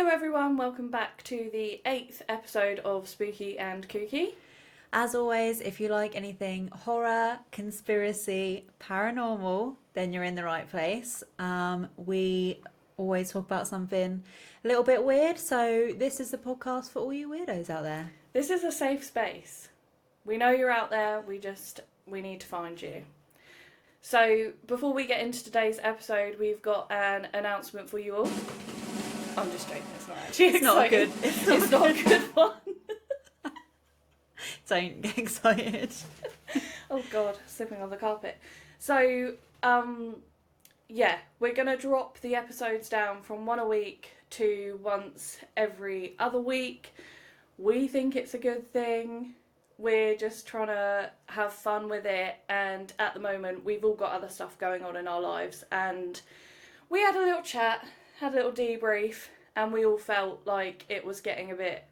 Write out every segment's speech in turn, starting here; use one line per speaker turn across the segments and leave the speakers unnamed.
Hello everyone, welcome back to the 8th episode of Spooky and Kooky.
As always, if you like anything horror, conspiracy, paranormal, then you're in the right place. We always talk about something a little bit weird, so this is the podcast for all you weirdos out there.
This is a safe space. We know you're out there, we need to find you. So, before we get into today's episode, we've got an announcement for you all. I'm just joking, it's not actually
It's not good.
It's not a good one.
Don't get excited.
Oh god, slipping on the carpet. So, yeah, we're going to drop the episodes down from one a week to once every other week. We think it's a good thing. We're just trying to have fun with it, and at the moment we've all got other stuff going on in our lives, and we had a little chat, had a little debrief, and we all felt like it was getting a bit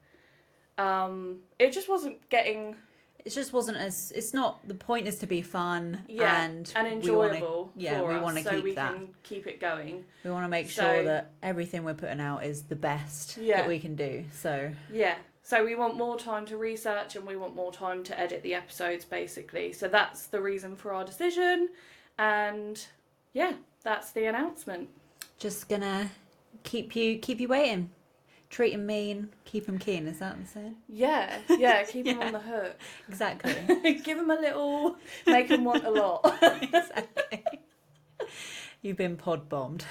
it just wasn't getting...
It just wasn't as... It's not... The point is to be fun
and enjoyable
we want to
so
keep that.
Can keep it going.
We want to make sure that everything we're putting out is the best that we can do. So
So we want more time to research and we want more time to edit the episodes, basically. So that's the reason for our decision. And yeah, that's the announcement.
Just gonna keep you waiting. Treat him mean, keep him keen. Is that the saying?
Yeah, keep him on the hook.
Exactly.
Give him a little, make him want a lot.
Exactly. You've been pod bombed.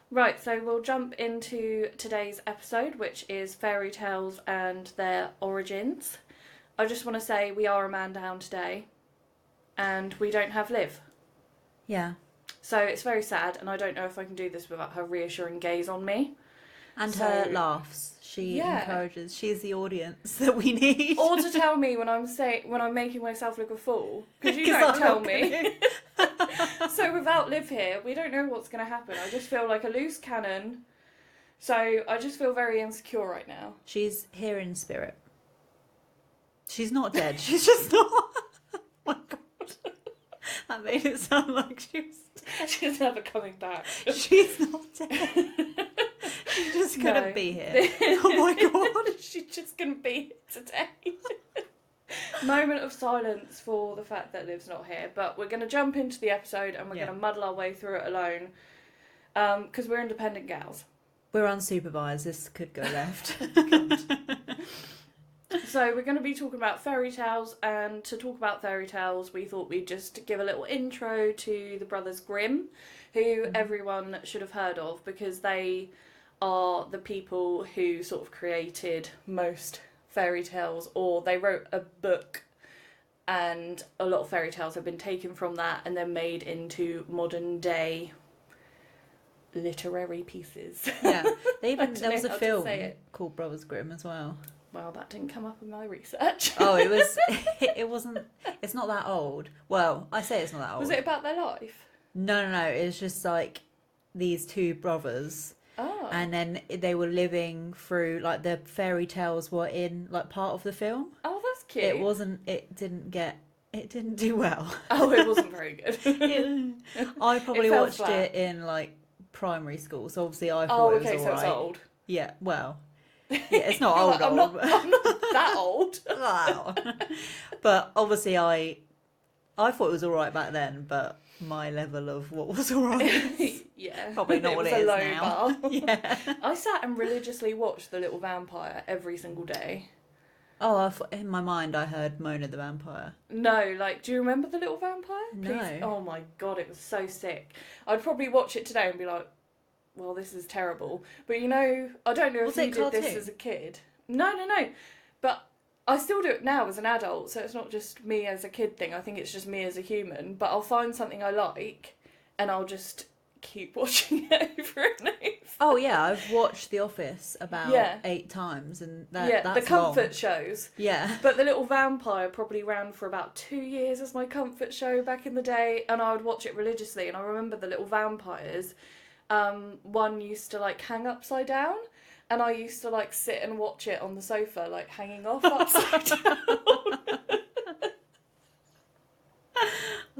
Right, so we'll jump into today's episode, which is fairy tales and their origins. I just want to say we are a man down today, and we don't have Liv.
Yeah.
So it's very sad, and I don't know if I can do this without her reassuring gaze on me.
And her laughs. She encourages. She's the audience that we need.
Or to tell me when I'm making myself look a fool, because you don't tell me. So without Liv here, we don't know what's going to happen. I just feel like a loose cannon. So I just feel very insecure right now.
She's here in spirit. She's not dead. She's just not. Oh my god. That made it sound like she was dead.
She's never coming back.
She's not dead. She's just gonna be here. Oh my god.
She's just gonna be here today. Moment of silence for the fact that Liv's not here, but we're going to jump into the episode and we're going to muddle our way through it alone, because we're independent gals.
We're unsupervised. This could go left.
So we're going to be talking about fairy tales, and to talk about fairy tales we thought we'd just give a little intro to the brothers Grimm, who everyone should have heard of because they are the people who sort of created most fairy tales, or they wrote a book and a lot of fairy tales have been taken from that and then made into modern day literary pieces.
Yeah, there was a film
called
Brothers Grimm as well.
Well, that didn't come up in my research.
Oh, it wasn't, it's not that old. Well, I say it's not that old.
Was it about their life?
No, it's just like these two brothers.
Oh.
And then they were living through, like, the fairy tales were in, like, part of the film.
Oh, that's cute.
It didn't do well.
Oh, it wasn't very good.
I probably watched it in, like, primary school, so obviously I thought it was alright.
So it's old.
Yeah, well, yeah, it's not old,
I'm not that old.
Wow. But obviously I thought it was alright back then, but my level of what was alright probably not what it is now.
Bar.
Yeah.
I sat and religiously watched The Little Vampire every single day.
Oh, in my mind I heard Mona the Vampire.
No, like, do you remember The Little Vampire?
No.
Please? Oh my god, it was so sick. I'd probably watch it today and be like, well, this is terrible. But you know, I don't know if you did this as a kid. No. But I still do it now as an adult, so it's not just me as a kid thing. I think it's just me as a human. But I'll find something I like, and I'll just keep watching it over and over.
Oh yeah, I've watched The Office about 8 times, and that's
the comfort
long.
shows.
Yeah.
But The Little Vampire probably ran for about 2 years as my comfort show back in the day, and I would watch it religiously. And I remember The Little Vampires. One used to like hang upside down, and I used to like sit and watch it on the sofa, like hanging off upside down.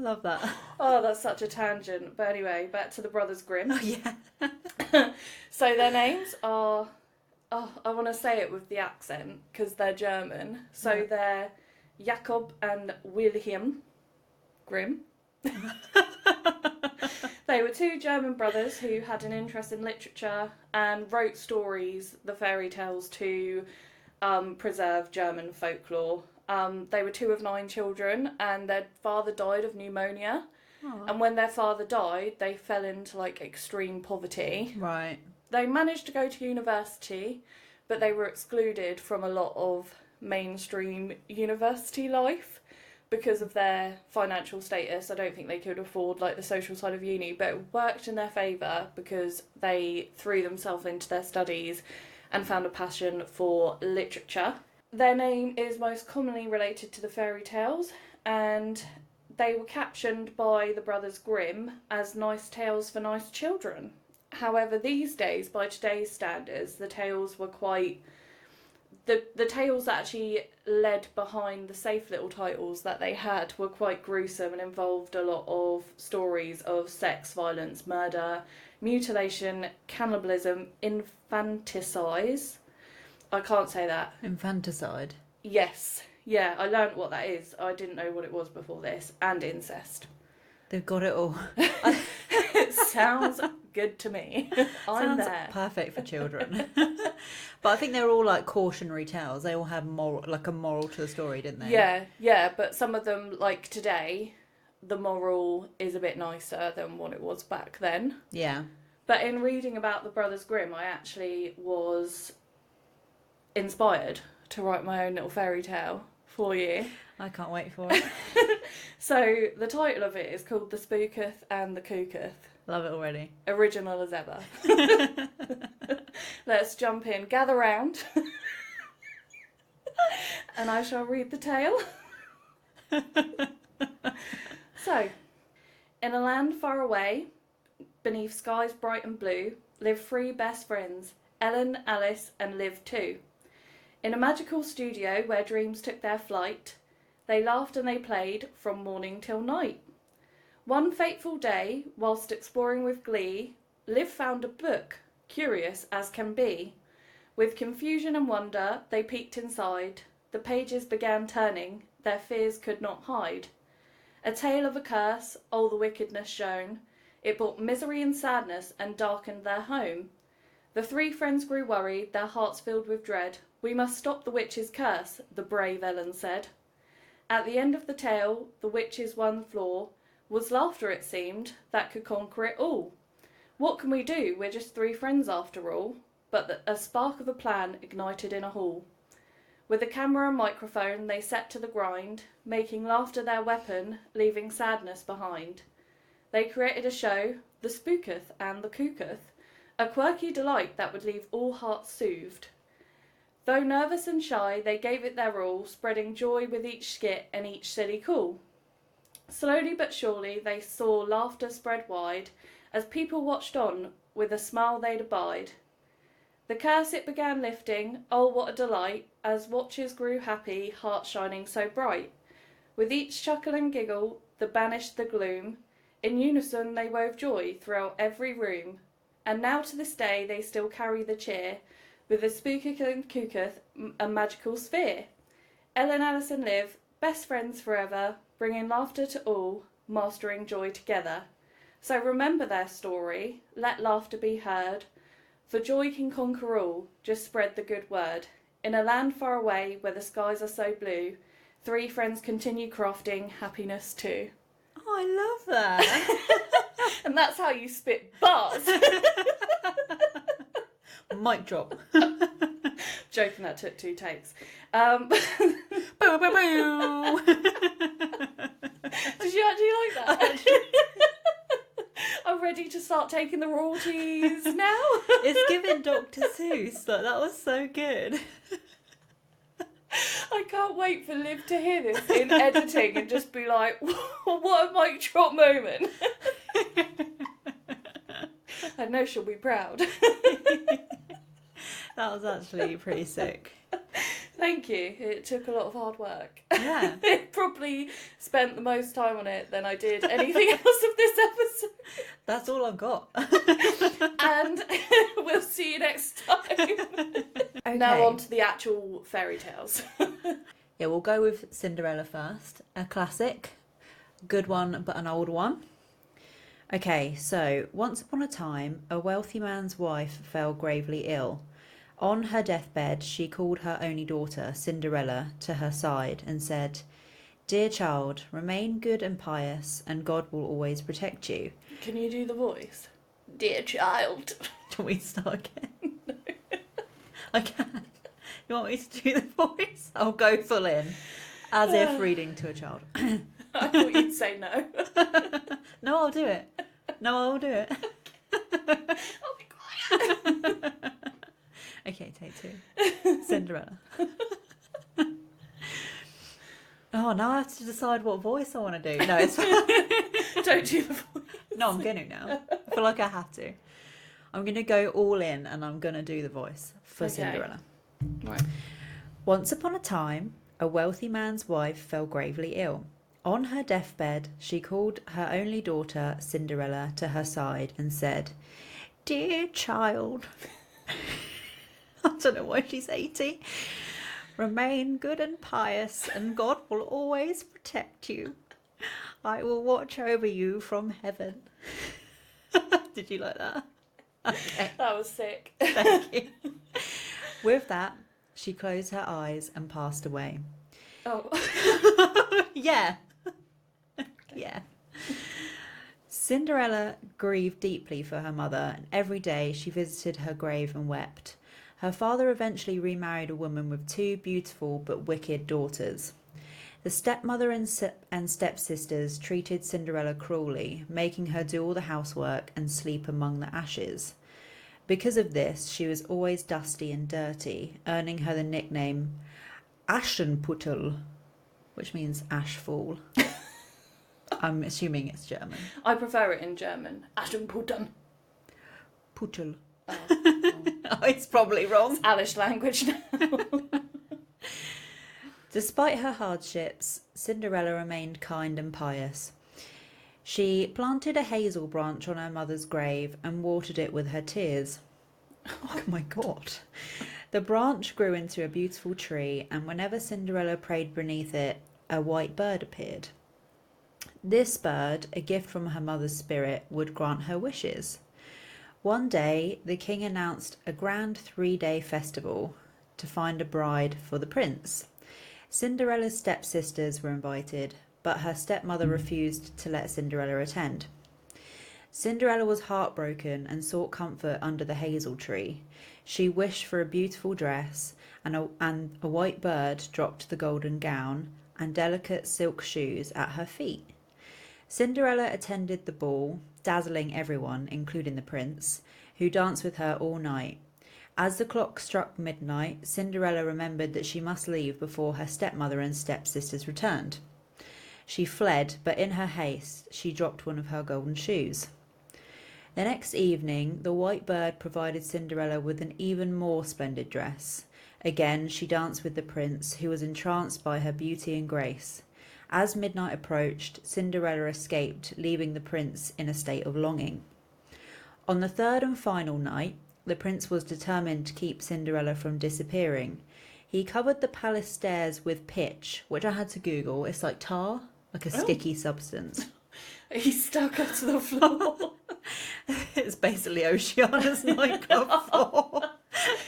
Love that.
Oh, that's such a tangent. But anyway, back to the Brothers Grimm.
Oh, yeah.
So their names are, oh, I want to say it with the accent because they're German. So
Yeah.
they're Jakob and Wilhelm Grimm. They were two German brothers who had an interest in literature and wrote stories, the fairy tales, to preserve German folklore. They were two of 9 children, and their father died of pneumonia.
Aw.
And when their father died, they fell into like extreme poverty.
Right.
They managed to go to university, but they were excluded from a lot of mainstream university life because of their financial status. I don't think they could afford like the social side of uni, but it worked in their favour because they threw themselves into their studies and found a passion for literature. Their name is most commonly related to the fairy tales, and they were captioned by the brothers Grimm as nice tales for nice children. However, these days, by today's standards, the tales were quite... The tales that actually led behind the safe little titles that they had were quite gruesome and involved a lot of stories of sex, violence, murder, mutilation, cannibalism, infanticide. I can't say that.
Infanticide.
Yes. Yeah, I learnt what that is. I didn't know what it was before this. And incest.
They've got it all.
It sounds good to me. I'm
Sounds
there.
perfect for children. But I think they're all like cautionary tales. They all have moral, like a moral to the story, didn't they?
Yeah, but some of them, like today, the moral is a bit nicer than what it was back then.
Yeah.
But in reading about the Brothers Grimm, I actually was inspired to write my own little fairy tale for you.
I can't wait for it.
So the title of it is called The Spooketh and the Cooketh.
Love it already.
Original as ever. Let's jump in. Gather round. And I shall read the tale. So, in a land far away, beneath skies bright and blue, live 3 best friends, Ellen, Alice, and Liv too. In a magical studio where dreams took their flight, they laughed and they played from morning till night. One fateful day, whilst exploring with glee, Liv found a book, curious as can be. With confusion and wonder, they peeked inside. The pages began turning, their fears could not hide. A tale of a curse, all the wickedness shown. It brought misery and sadness and darkened their home. The 3 friends grew worried, their hearts filled with dread. We must stop the witch's curse, the brave Ellen said. At the end of the tale, the witch's one flaw was laughter, it seemed, that could conquer it all. What can we do? We're just 3 friends after all. But a spark of a plan ignited in a hall. With a camera and microphone, they set to the grind, making laughter their weapon, leaving sadness behind. They created a show, The Spooketh and the Cooketh, a quirky delight that would leave all hearts soothed. Though nervous and shy, they gave it their all, spreading joy with each skit and each silly call. Slowly but surely they saw laughter spread wide, as people watched on, with a smile they'd abide. The curse it began lifting, oh what a delight, as watchers grew happy, hearts shining so bright. With each chuckle and giggle that banished the gloom, in unison they wove joy throughout every room. And now to this day they still carry the cheer, with the Spooketh and Cooketh, a magical sphere. Ellen, Alice and Liv, best friends forever, bringing laughter to all, mastering joy together. So remember their story, let laughter be heard, for joy can conquer all, just spread the good word. In a land far away, where the skies are so blue, 3 friends continue crafting happiness too.
Oh, I love that.
And that's how you spit bars.
Mic drop.
Joking, that took 2 takes.
Boo, boo, boo.
Did you actually like that? I'm ready to start taking the royalties now.
It's giving Dr. Seuss. Like, that was so good.
I can't wait for Liv to hear this in editing and just be like, what a mic drop moment. I know she'll be proud.
That was actually pretty sick.
Thank you. It took a lot of hard work.
Yeah.
I probably spent the most time on it than I did anything else of this episode.
That's all I've got.
And we'll see you next time.
Okay.
Now on to the actual fairy tales.
Yeah, we'll go with Cinderella first. A classic. Good one, but an old one. Okay, so once upon a time, a wealthy man's wife fell gravely ill. On her deathbed, she called her only daughter, Cinderella, to her side and said, "Dear child, remain good and pious, and God will always protect you."
Can you do the voice? Dear child.
Can we start again? No. I can. You want me to do the voice? I'll go full in, as if reading to a child.
I thought you'd say no.
No, I'll do it. No, I'll do it.
I'll be quiet.
Okay, take two. Cinderella. Oh, now I have to decide what voice I want to do. No, it's fine.
Don't do the voice.
No, I'm going to now. I feel like I have to. I'm going to go all in and I'm going to do the voice for Cinderella.
Right.
Once upon a time, a wealthy man's wife fell gravely ill. On her deathbed, she called her only daughter, Cinderella, to her side and said, "Dear child," I don't know why she's 80, "remain good and pious, and God will always protect you. I will watch over you from heaven." Did you like that? Okay.
That was sick.
Thank you. With that, she closed her eyes and passed away.
Oh.
Yeah. Yeah. Cinderella grieved deeply for her mother, and every day she visited her grave and wept. Her father eventually remarried a woman with two beautiful but wicked daughters. The stepmother and stepsisters treated Cinderella cruelly, making her do all the housework and sleep among the ashes. Because of this, she was always dusty and dirty, earning her the nickname Aschenputtel, which means ashfall. I'm assuming it's German.
I prefer it in German. Aschenputtel.
Puttel.
Oh.
Oh, it's probably wrong.
It's Alish language now.
Despite her hardships, Cinderella remained kind and pious. She planted a hazel branch on her mother's grave and watered it with her tears. Oh my God. The branch grew into a beautiful tree, and whenever Cinderella prayed beneath it, a white bird appeared. This bird, a gift from her mother's spirit, would grant her wishes. One day, the king announced a grand 3-day festival to find a bride for the prince. Cinderella's stepsisters were invited, but her stepmother refused to let Cinderella attend. Cinderella was heartbroken and sought comfort under the hazel tree. She wished for a beautiful dress, and a white bird dropped the golden gown and delicate silk shoes at her feet. Cinderella attended the ball, dazzling everyone, including the prince, who danced with her all night. As the clock struck midnight, Cinderella remembered that she must leave before her stepmother and stepsisters returned. She fled, but in her haste, she dropped one of her golden shoes. The next evening, the white bird provided Cinderella with an even more splendid dress. Again, she danced with the prince, who was entranced by her beauty and grace. As midnight approached, Cinderella escaped, leaving the prince in a state of longing. On the third and final night, the prince was determined to keep Cinderella from disappearing. He covered the palace stairs with pitch, which I had to Google. It's like tar, like a sticky substance.
He stuck her to the floor.
It's basically Oceana's nightclub floor.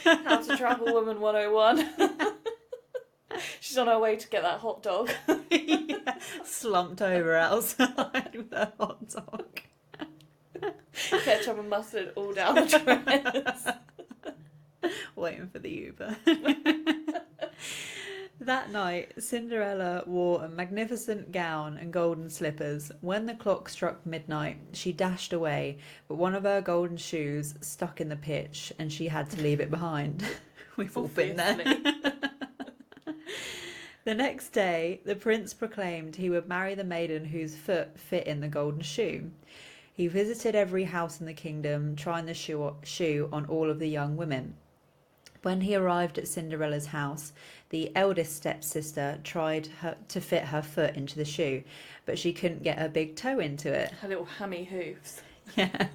How to Travel Woman 101. She's on her way to get that hot dog.
Yeah, slumped over outside with her hot dog.
Ketchup and mustard all down the dress.
Waiting for the Uber. That night, Cinderella wore a magnificent gown and golden slippers. When the clock struck midnight, she dashed away, but one of her golden shoes stuck in the pitch and she had to leave it behind. We've all been there. The next day, the prince proclaimed he would marry the maiden whose foot fit in the golden shoe. He visited every house in the kingdom, trying the shoe on all of the young women. When he arrived at Cinderella's house, the eldest stepsister tried to fit her foot into the shoe, but she couldn't get her big toe into it.
Her little hammy hooves.
Yeah.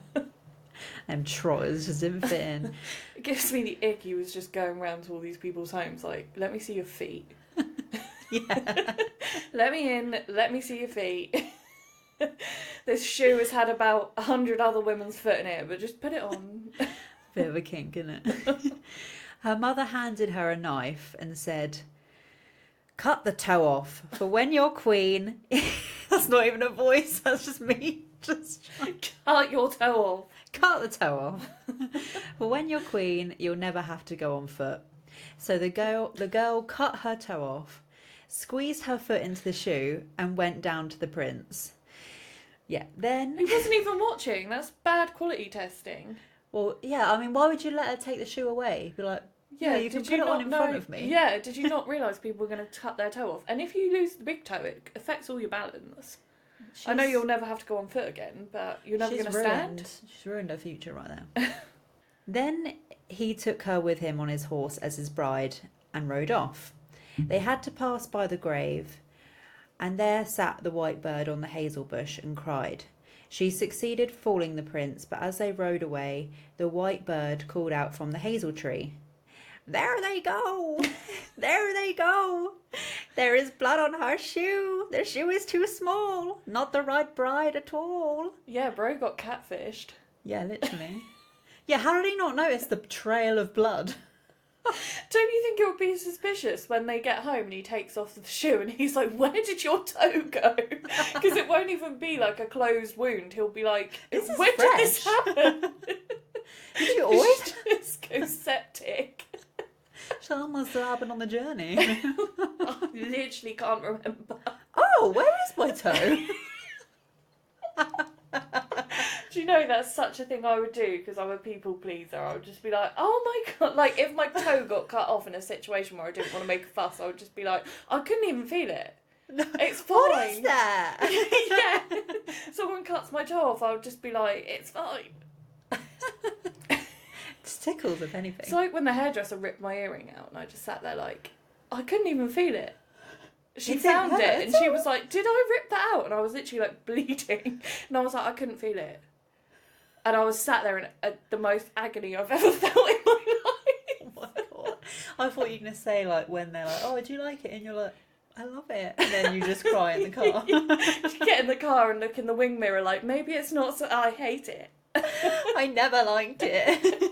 And trotters just didn't fit in.
It gives me the ick. He was just going around to all these people's homes like, let me see your feet.
Yeah.
Let me in, let me see your feet. This shoe has had about 100 other women's foot in it, but just put it on.
Bit of a kink, isn't it? Her mother handed her a knife and said, "Cut the toe off, for when you're queen..." That's not even a voice, that's just me. Just
cut your toe off.
Cut the toe off. For when you're queen, you'll never have to go on foot. So the girl cut her toe off, squeezed her foot into the shoe, and went down to the prince. Yeah, then...
He wasn't even watching. That's bad quality testing.
Well, yeah, I mean, why would you let her take the shoe away? Be like, yeah, you can put it on in front of me.
Yeah, did you not realise people were going to cut their toe off? And if you lose the big toe, it affects all your balance. I know you'll never have to go on foot again, but you're never going to stand.
She's ruined her future right now. Then he took her with him on his horse as his bride and rode off. They had to pass by the grave, and there sat the white bird on the hazel bush and cried. She succeeded fooling the prince, but as they rode away, the white bird called out from the hazel tree, "There they go! There they go! There is blood on her shoe! The shoe is too small! Not the right bride at all!"
Yeah, bro got catfished.
Yeah, literally. Yeah, how did he not notice the trail of blood?
Don't you think it would be suspicious when they get home and he takes off the shoe and he's like, "Where did your toe go?" Because it won't even be like a closed wound. He'll be like, "Where did this happen?"
Did you always
just go septic?
Shall must have happened on the journey.
I literally can't remember.
Oh, where is my toe?
Do you know that's such a thing I would do because I'm a people pleaser? I would just be like, "Oh my god!" Like if my toe got cut off in a situation where I didn't want to make a fuss, I would just be like, "I couldn't even feel it.
No.
It's fine."
What is that?
Yeah. Someone cuts my toe off, I would just be like, "It's fine."
It's tickles, if anything.
It's like when the hairdresser ripped my earring out and I just sat there like, I couldn't even feel it. She found it and she was like, "Did I rip that out?" And I was literally like bleeding. And I was like, I couldn't feel it. And I was sat there in the most agony I've ever felt in my life.
Oh my god. I thought you were going to say, like, when they're like, "Oh, do you like it?" And you're like, "I love it." And then you just cry in the car.
You get in the car and look in the wing mirror like, maybe it's not so... I hate it.
I never liked it.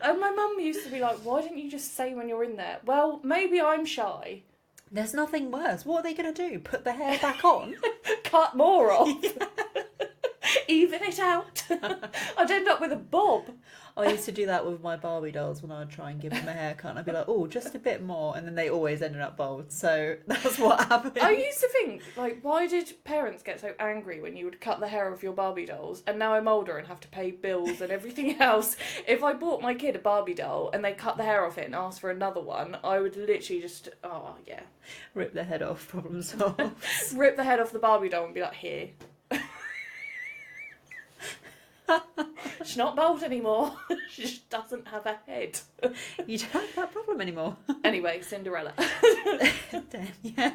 And my mum used to be like, "Why didn't you just say when you're in there?" Well, maybe I'm shy.
There's nothing worse. What are they going to do? Put the hair back on?
Cut more off. Even it out. I'd end up with a bob.
I used to do that with my Barbie dolls when I would try and give them a haircut. I'd be like, "Oh, just a bit more," and then they always ended up bald. So that's what happened.
I used to think, like, why did parents get so angry when you would cut the hair off your Barbie dolls? And now I'm older and have to pay bills and everything else. If I bought my kid a Barbie doll and they cut the hair off it and asked for another one, I would literally just, oh yeah,
Rip the head off, problem solved.
rip the head off the Barbie doll and be like, "Here." She's not bald anymore. She just doesn't have a head.
You don't have that problem anymore.
Anyway, Cinderella.
Damn, yeah.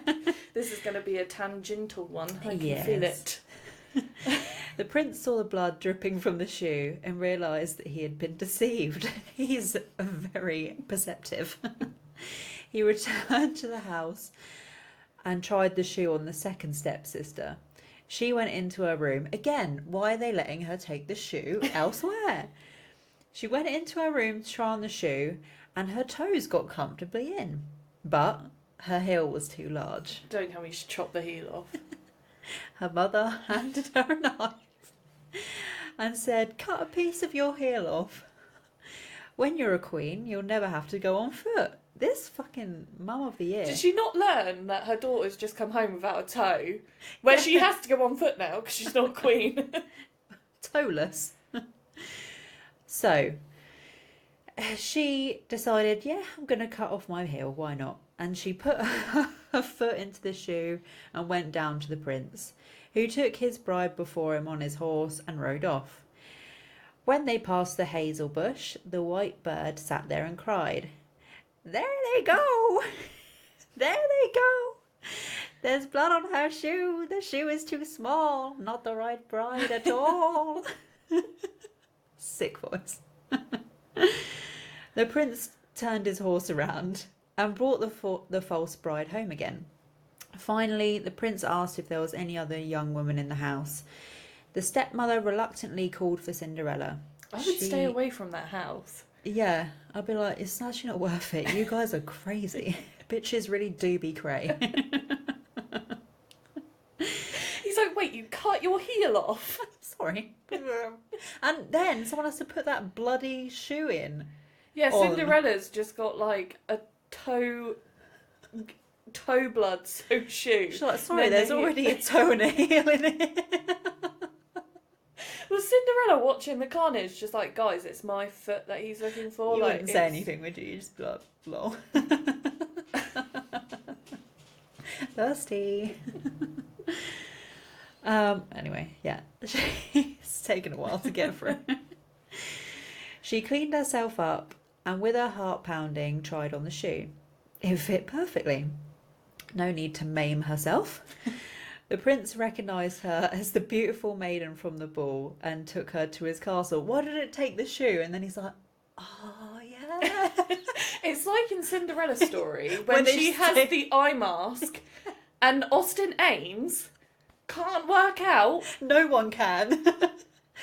This is going to be a tangential one. I can
Yes.
feel it.
The prince saw the blood dripping from the shoe and realised that he had been deceived. He's very perceptive. He returned to the house and tried the shoe on the second stepsister. She went into her room. Again, why are they letting her take the shoe elsewhere? She went into her room to try on the shoe and her toes got comfortably in. But her heel was too large.
Don't tell me she chopped the heel off.
Her mother handed her a knife and said, "Cut a piece of your heel off. When you're a queen, you'll never have to go on foot." This fucking mum of the year.
Did she not learn that her daughter's just come home without a toe? Where she has to go on foot now because she's not queen.
Toeless. So, she decided, yeah, I'm going to cut off my heel, why not? And she put her foot into the shoe and went down to the prince, who took his bride before him on his horse and rode off. When they passed the hazel bush, the white bird sat there and cried, "There they go! There they go! There's blood on her shoe. The shoe is too small. Not the right bride at all." Sick voice. The prince turned his horse around and brought the false bride home again. Finally, the prince asked if there was any other young woman in the house. The stepmother reluctantly called for Cinderella.
I would stay away from that house.
Yeah, I'd be like, it's actually not worth it. You guys are crazy. Bitches really do be cray.
He's like, wait, you cut your heel off?
Sorry. And then someone has to put that bloody shoe in.
Yeah, Cinderella's just got like a toe blood soaked shoe.
She's like, sorry, there's already a toe and a heel in it.
Was Cinderella watching the carnage just like, guys, it's my foot that he's looking for?
You
like,
wouldn't say anything, would you? You just be like, lol. Thirsty. Anyway, yeah. It's taken a while to get through. She cleaned herself up and with her heart pounding tried on the shoe. It fit perfectly. No need to maim herself. The prince recognised her as the beautiful maiden from the ball and took her to his castle. Why did it take the shoe? And then he's like, oh, yeah.
It's like in Cinderella's story when she has the eye mask and Austin Ames can't work out.
No one can.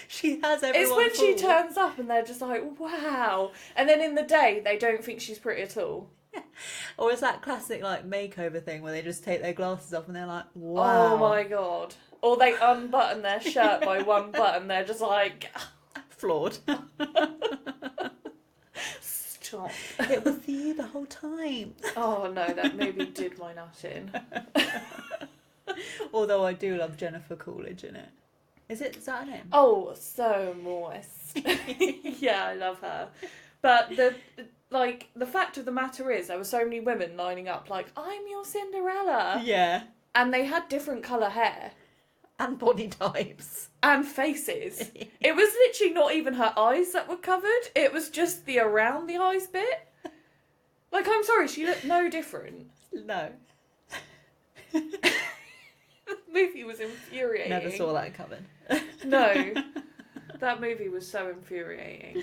She has everyone
It's when she
fooled.
turns up and they're just like, wow. And then in the day, they don't think she's pretty at all.
Or it's that classic like makeover thing where they just take their glasses off and they're like, wow.
Oh my god. Or they unbutton their shirt by one button. They're just like...
Flawed.
Stop.
It was you the whole time.
Oh no, that movie did my nut in.
Although I do love Jennifer Coolidge in it. Is that her name?
Oh, so moist. Yeah, I love her. But the fact of the matter is, there were so many women lining up like, I'm your Cinderella.
Yeah.
And they had different colour hair.
And body types.
And faces. It was literally not even her eyes that were covered. It was just the around the eyes bit. Like, I'm sorry, she looked no different.
No.
The movie was infuriating.
Never saw that coming.
No. That movie was so infuriating.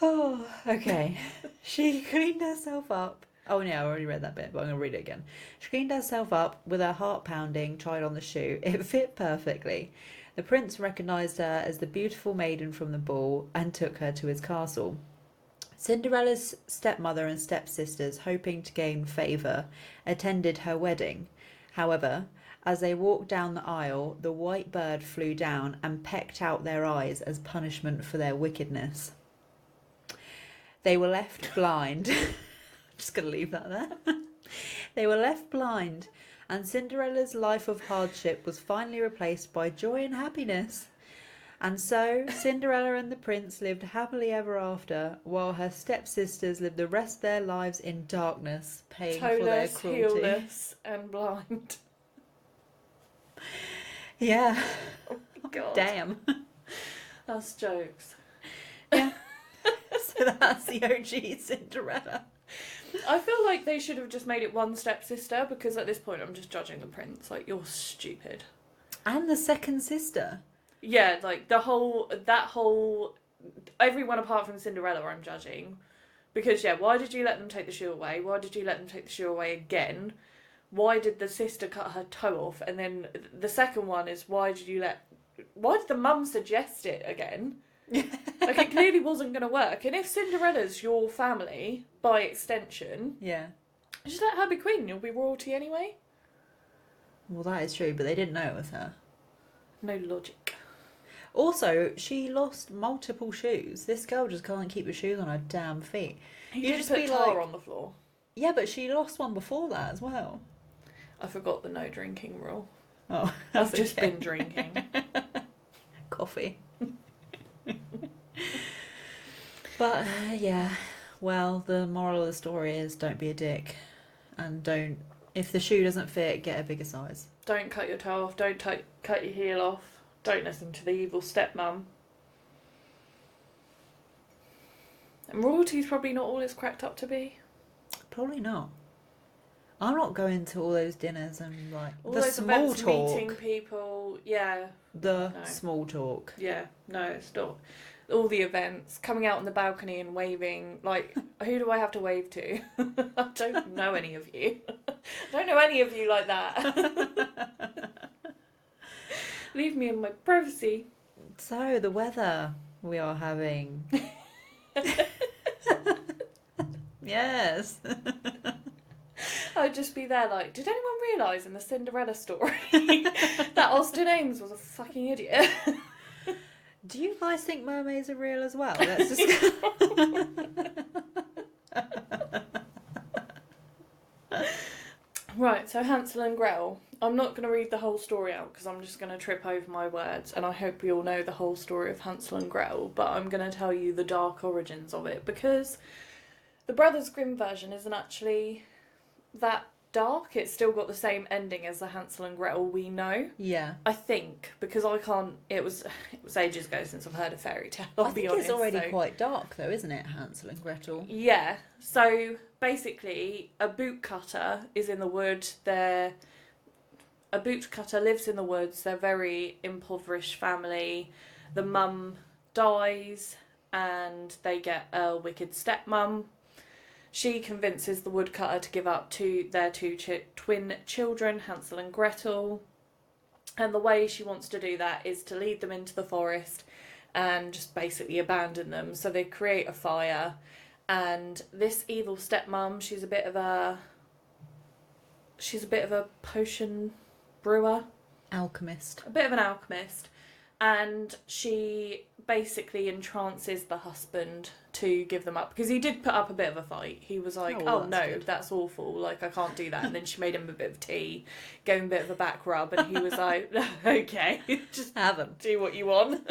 Oh, okay. She cleaned herself up. Oh, no, I already read that bit, but I'm going to read it again. She cleaned herself up with her heart pounding, tried on the shoe. It fit perfectly. The prince recognised her as the beautiful maiden from the ball and took her to his castle. Cinderella's stepmother and stepsisters, hoping to gain favour, attended her wedding. However, as they walked down the aisle, the white bird flew down and pecked out their eyes as punishment for their wickedness. They were left blind. Just going to leave that there. They were left blind, and Cinderella's life of hardship was finally replaced by joy and happiness. And so, Cinderella and the prince lived happily ever after, while her stepsisters lived the rest of their lives in darkness, paying for their
Toeless,
cruelty.
heelless, and blind.
Yeah.
Oh my god.
Damn.
That's jokes.
Yeah. So that's the OG Cinderella.
I feel like they should have just made it one stepsister, because at this point I'm just judging the prince. Like, you're stupid.
And the second sister.
Yeah, like everyone apart from Cinderella I'm judging. Because, yeah, why did you let them take the shoe away? Why did you let them take the shoe away again? Why did the sister cut her toe off? And then the second one is, why did the mum suggest it again? Like, it clearly wasn't going to work. And if Cinderella's your family, by extension,
Yeah.
just let her be queen and you'll be royalty anyway.
Well, that is true, but they didn't know it was her.
No logic.
Also, she lost multiple shoes. This girl just can't keep the shoes on her damn feet.
You just put tar on the floor.
Yeah, but she lost one before that as well.
I forgot the no drinking rule.
Oh,
I've just been drinking.
Coffee. But, yeah. Well, the moral of the story is don't be a dick. And if the shoe doesn't fit, get a bigger size.
Don't cut your toe off. Don't cut your heel off. Don't listen to the evil stepmum. And royalty's probably not all it's cracked up to be.
Probably not. I'm not going to all those dinners and like
All
the
those
small
events,
talk.
meeting people, yeah.
The
No.
small talk.
Yeah, no, it's not. All the events, coming out on the balcony and waving, like, who do I have to wave to? I don't know any of you. I don't know any of you like that. Leave me in my privacy.
So, the weather we are having. Yes.
I'd just be there like, did anyone realise in the Cinderella story that Austin Ames was a fucking idiot?
Do you guys think mermaids are real as well? Let's just.
Right, so Hansel and Gretel. I'm not going to read the whole story out because I'm just going to trip over my words, and I hope you all know the whole story of Hansel and Gretel, but I'm going to tell you the dark origins of it because the Brothers Grimm version isn't actually that dark. It's still got the same ending as the Hansel and Gretel we know.
Yeah.
I think, because I can't. It was ages ago since I've heard a fairy tale. I'll be
think
honest,
it's already
so.
quite dark though, isn't it, Hansel and Gretel?
Yeah. So basically, a boot cutter is in the wood. A boot cutter lives in the woods. They're a very impoverished family. The mum dies, and they get a wicked stepmum. She convinces the woodcutter to give up to their two twin children, Hansel and Gretel. And the way she wants to do that is to lead them into the forest and just basically abandon them. So they create a fire. And this evil stepmom, she's a bit of a potion brewer.
Alchemist.
A bit of an alchemist. And she basically entrances the husband to give them up because he did put up a bit of a fight. He was like,
Oh,
oh
that's
no,
good.
that's awful, like I can't do that. And then she made him a bit of tea, gave him a bit of a back rub, and he was like, okay, just
Have them.
do what you want.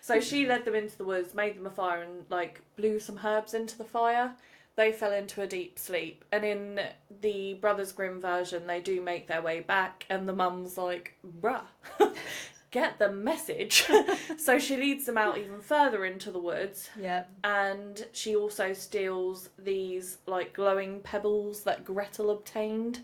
So she led them into the woods, made them a fire, and like blew some herbs into the fire. They fell into a deep sleep. And in the Brothers Grimm version, they do make their way back, and the mum's like, bruh, get the message. So she leads them out even further into the woods.
Yeah.
And she also steals these like glowing pebbles that Gretel obtained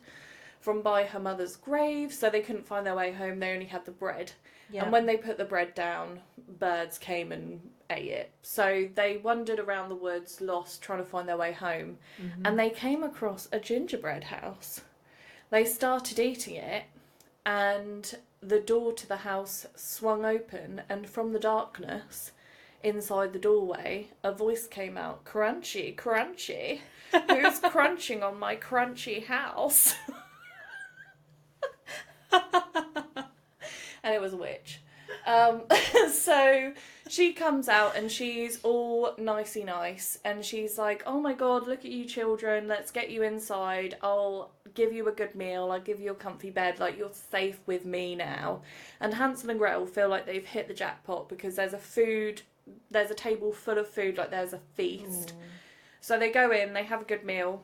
from by her mother's grave. So they couldn't find their way home. They only had the bread.
Yeah.
And when they put the bread down, birds came and ate it. So they wandered around the woods, lost, trying to find their way home.
Mm-hmm.
And they came across a gingerbread house. They started eating it, and the door to the house swung open, and from the darkness inside the doorway, a voice came out, crunchy, crunchy. Who's crunching on my crunchy house? And it was a witch. So she comes out and she's all nicey nice, and she's like, oh my god, look at you children, let's get you inside, I'll give you a good meal, I'll give you a comfy bed, like you're safe with me now. And Hansel and Gretel feel like they've hit the jackpot because there's a table full of food, like there's a feast. So they go in, they have a good meal,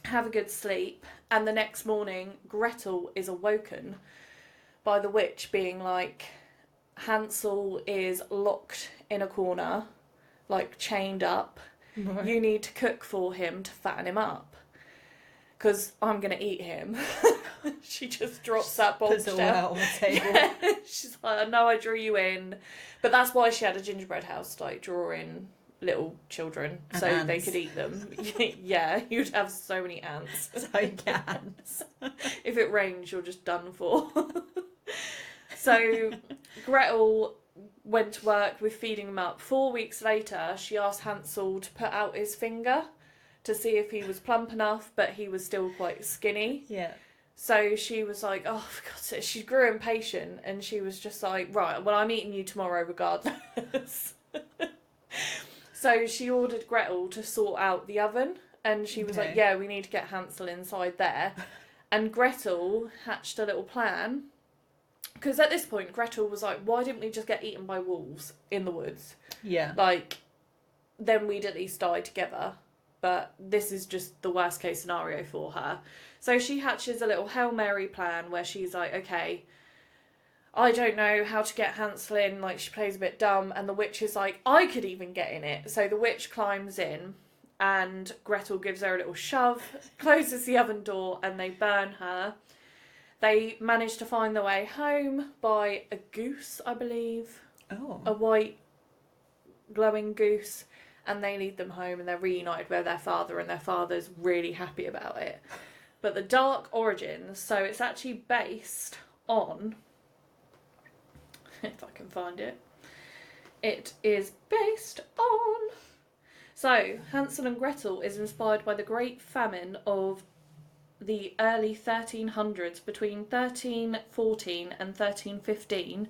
have a good sleep, and the next morning Gretel is awoken by the witch being like, Hansel is locked in a corner, like chained up.
Right.
You need to cook for him to fatten him up, because I'm going to eat him. She just drops that
Puts it all
bombshell.
out on the table.
Yeah. She's like, I know I drew you in. But that's why she had a gingerbread house to like draw in little children
And
so they
ants.
could eat them. Yeah, you'd have so many ants.
So you can.
If it rains, you're just done for. So Gretel went to work with feeding them up. 4 weeks later, she asked Hansel to put out his finger to see if he was plump enough, but he was still quite skinny.
Yeah.
So she was like, oh, for God's sake, she grew impatient, and she was just like, right, well, I'm eating you tomorrow regardless. So she ordered Gretel to sort out the oven, and she was like, yeah, we need to get Hansel inside there. And Gretel hatched a little plan, because at this point, Gretel was like, why didn't we just get eaten by wolves in the woods?
Yeah.
Like, then we'd at least die together. But this is just the worst case scenario for her. So she hatches a little Hail Mary plan where she's like, okay, I don't know how to get Hansel in, like she plays a bit dumb, and the witch is like, I could even get in it. So the witch climbs in and Gretel gives her a little shove, closes the oven door, and they burn her. They manage to find their way home by a goose, I believe.
Oh.
A white glowing goose, and they lead them home and they're reunited with their father, and their father's really happy about it. But the dark origins, so it's actually based on, if I can find it, it is based on, so Hansel and Gretel is inspired by the Great Famine of the early 1300s. Between 1314 and 1315,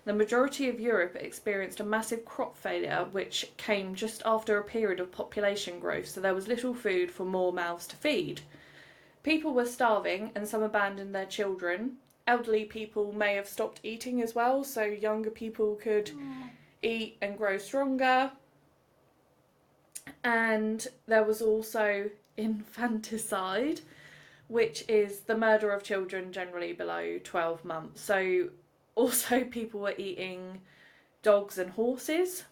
the majority of Europe experienced a massive crop failure, which came just after a period of population growth, so there was little food for more mouths to feed. People were starving and some abandoned their children. Elderly people may have stopped eating as well, so younger people could eat and grow stronger. And there was also infanticide, which is the murder of children generally below 12 months. So also people were eating dogs and horses,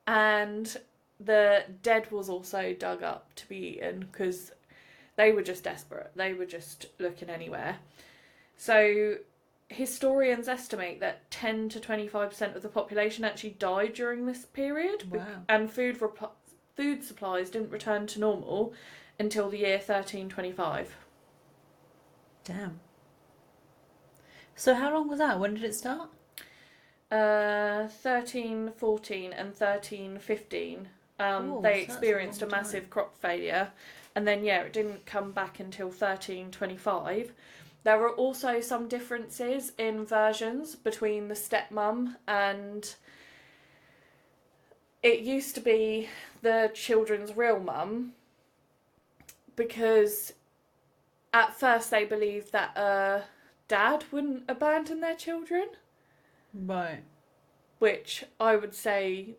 and the dead was also dug up to be eaten because they were just desperate. They were just looking anywhere. So historians estimate that 10 to 25% of the population actually died during this period.
Wow.
And food supplies didn't return to normal until the year 1325.
Damn. So how long was that? When did it start?
1314 and 1315. They experienced a massive crop failure, and then it didn't come back until 1325. There were also some differences in versions between the stepmom, and it used to be the children's real mum, because at first they believed that dad wouldn't abandon their children.
Right.
Which I would say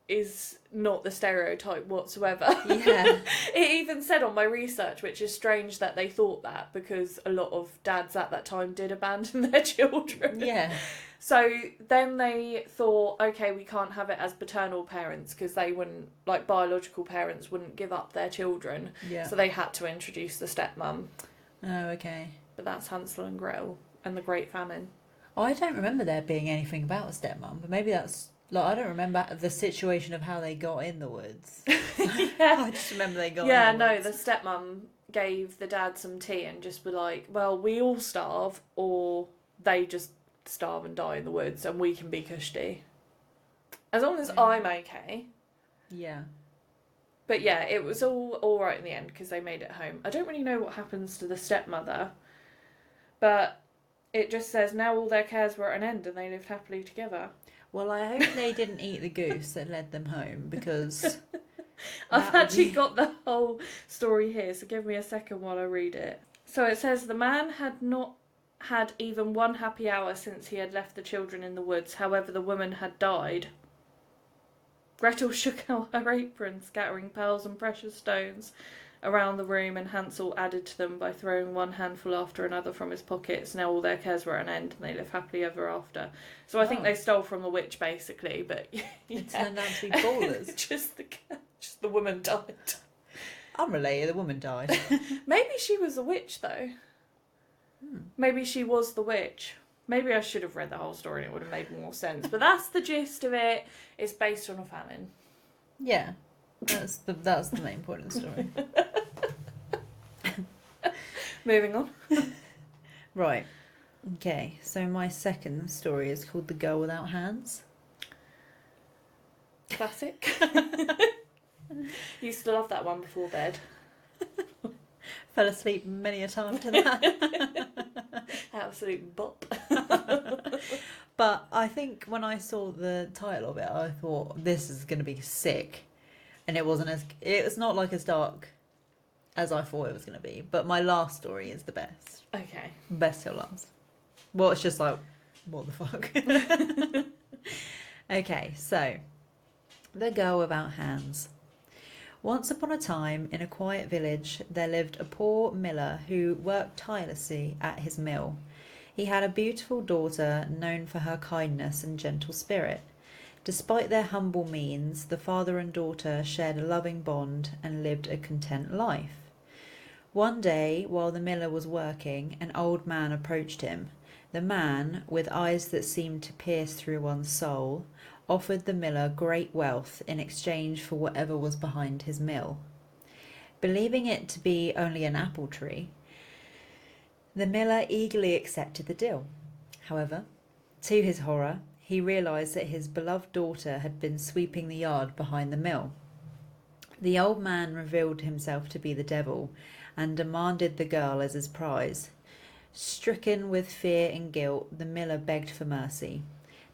is not the stereotype whatsoever.
Yeah.
It even said on my research, which is strange that they thought that, because a lot of dads at that time did abandon their children.
Yeah.
So then they thought, okay, we can't have it as paternal parents because they wouldn't, like biological parents wouldn't give up their children.
Yeah.
So they had to introduce the stepmom.
Oh, okay.
But that's Hansel and Gretel and the Great Famine.
Oh, I don't remember there being anything about a stepmom, but maybe that's like I don't remember the situation of how they got in the woods. I just remember they got.
Yeah,
in the woods.
the stepmom gave the dad some tea and just were like, well, we all starve, or they just starve and die in the woods, and we can be cushy. As long as I'm okay.
Yeah.
But yeah, it was all right in the end because they made it home. I don't really know what happens to the stepmother, but it just says now all their cares were at an end and they lived happily together.
Well, I hope they didn't eat the goose that led them home, because
I've actually got the whole story here, so give me a second while I read it. So it says the man had not had even one happy hour since he had left the children in the woods. However, the woman had died. Gretel shook out her apron, scattering pearls and precious stones around the room, and Hansel added to them by throwing one handful after another from his pockets. Now all their cares were at an end, and they live happily ever after. So I think they stole from the witch, basically, but
it turned out to be ballers.
just the woman died.
Unrelated, the woman died.
Maybe she was a witch, though. Maybe she was the witch. Maybe I should have read the whole story and it would have made more sense. But that's the gist of it. It's based on a famine.
Yeah. That's the main point of the story.
Moving on.
Right. Okay, so my second story is called The Girl Without Hands.
Classic. Used to love that one before bed.
Fell asleep many a time to that.
Absolute bop.
But I think when I saw the title of it, I thought this is going to be sick, and it was not like as dark as I thought it was going to be. But my last story is the best.
Okay.
Best till last. Well, it's just like, what the fuck? Okay, so The Girl Without Hands. Once upon a time, in a quiet village, there lived a poor miller who worked tirelessly at his mill. He had a beautiful daughter known for her kindness and gentle spirit. Despite their humble means, the father and daughter shared a loving bond and lived a content life. One day, while the miller was working, an old man approached him. The man, with eyes that seemed to pierce through one's soul, offered the miller great wealth in exchange for whatever was behind his mill. Believing it to be only an apple tree, the miller eagerly accepted the deal. However, to his horror, he realised that his beloved daughter had been sweeping the yard behind the mill. The old man revealed himself to be the devil and demanded the girl as his prize. Stricken with fear and guilt, the miller begged for mercy.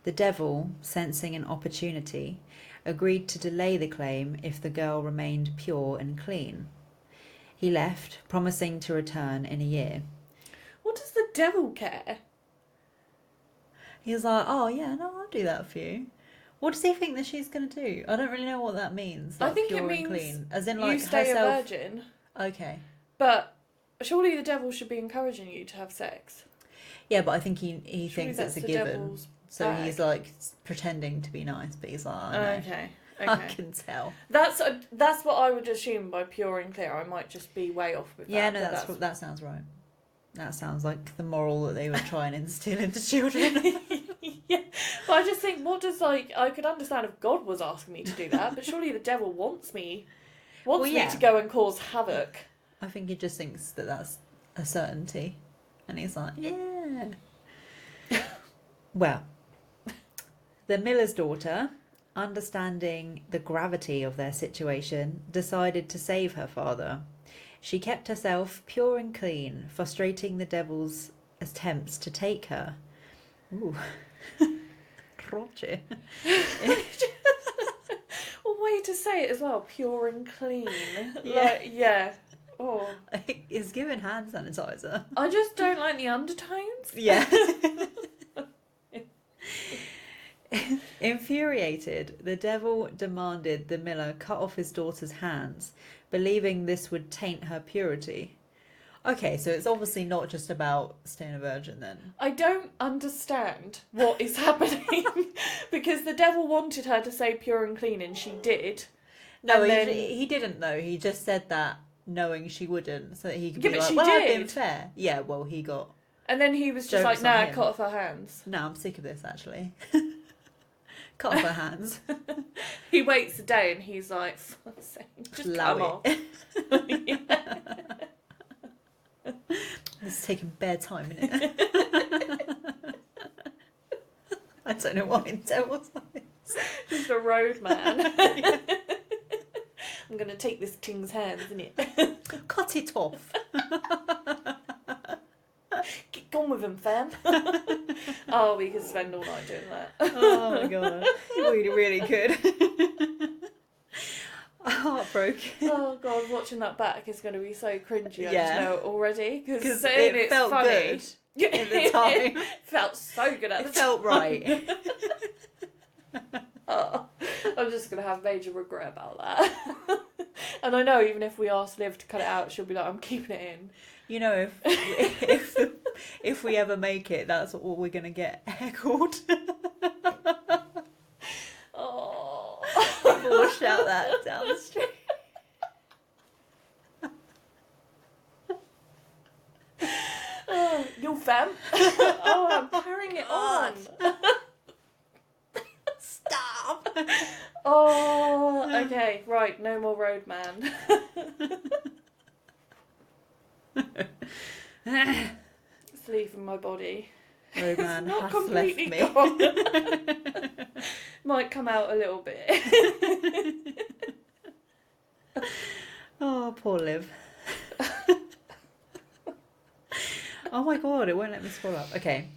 The devil, sensing an opportunity, agreed to delay the claim if the girl remained pure and clean. He left, promising to return in a year.
What does the devil care?
He was like, oh yeah, no, I'll do that for you. What does he think that she's going to do? I don't really know what that means. Like,
I think
pure
it
and
means
clean. As in, like,
you stay
herself...
a virgin.
Okay.
But surely the devil should be encouraging you to have sex.
Yeah, but I think he thinks it's a given.
Devil's
so
bag.
he's like pretending to be nice, but he's like, I know.
Okay.
I can tell.
That's what I would assume by pure and clear. I might just be way off with that.
Yeah, no, that sounds right. That sounds like the moral that they would try and instill into children.
Yeah, but I just think, what does, like, I could understand if God was asking me to do that, but surely the devil wants me to go and cause havoc.
I think he just thinks that that's a certainty, and he's like, yeah. Well, the miller's daughter, understanding the gravity of their situation, decided to save her father. She kept herself pure and clean, frustrating the devil's attempts to take her. Ooh. Roger.
Well, way to say it as well, pure and clean.
Yeah.
Like, yeah. Oh.
It's given hand sanitizer.
I just don't like the undertones.
Yeah. Infuriated, the devil demanded the miller cut off his daughter's hands, believing this would taint her purity. Okay, so it's obviously not just about staying a virgin then.
I don't understand what is happening because the devil wanted her to say pure and clean and she did.
No, he didn't though. He just said that knowing she wouldn't, so that he could be
but
like,
she
well,
did.
I've been fair. Yeah, well, he got...
And then he was just like,
Jokes on
nah,
him.
cut off her hands.
No, I'm sick of this actually. Cut off her hands.
He waits a day and he's like, fuck's sake, just come off.
It's taking bare time, innit? I don't know why in devil's eyes.
Just a road man. I'm going to take this king's hands, innit?
Cut it off.
Get gone with him, fam. Oh, we could spend all night doing that.
Oh my god. We really could. Heartbroken.
Oh god, watching that back is going to be so cringy. I
Yeah.
just know it already.
Because
saying
it
it's
felt
funny,
good at the time.
It felt so good at the
It
time.
felt right.
Oh, I'm just going to have major regret about that. And I know even if we ask Liv to cut it out, she'll be like, I'm keeping it in.
You know, if we ever make it, that's what we're gonna get heckled.
Oh.
We'll shout that down the street.
Oh, you fam. Oh, I'm carrying it on.
Stop.
Oh, okay, right, no more roadman. It's leaving my body.
Roadman
Not
has
completely
left me.
gone. Might come out a little bit.
Oh, poor Liv. Oh my god, it won't let me scroll up. Okay.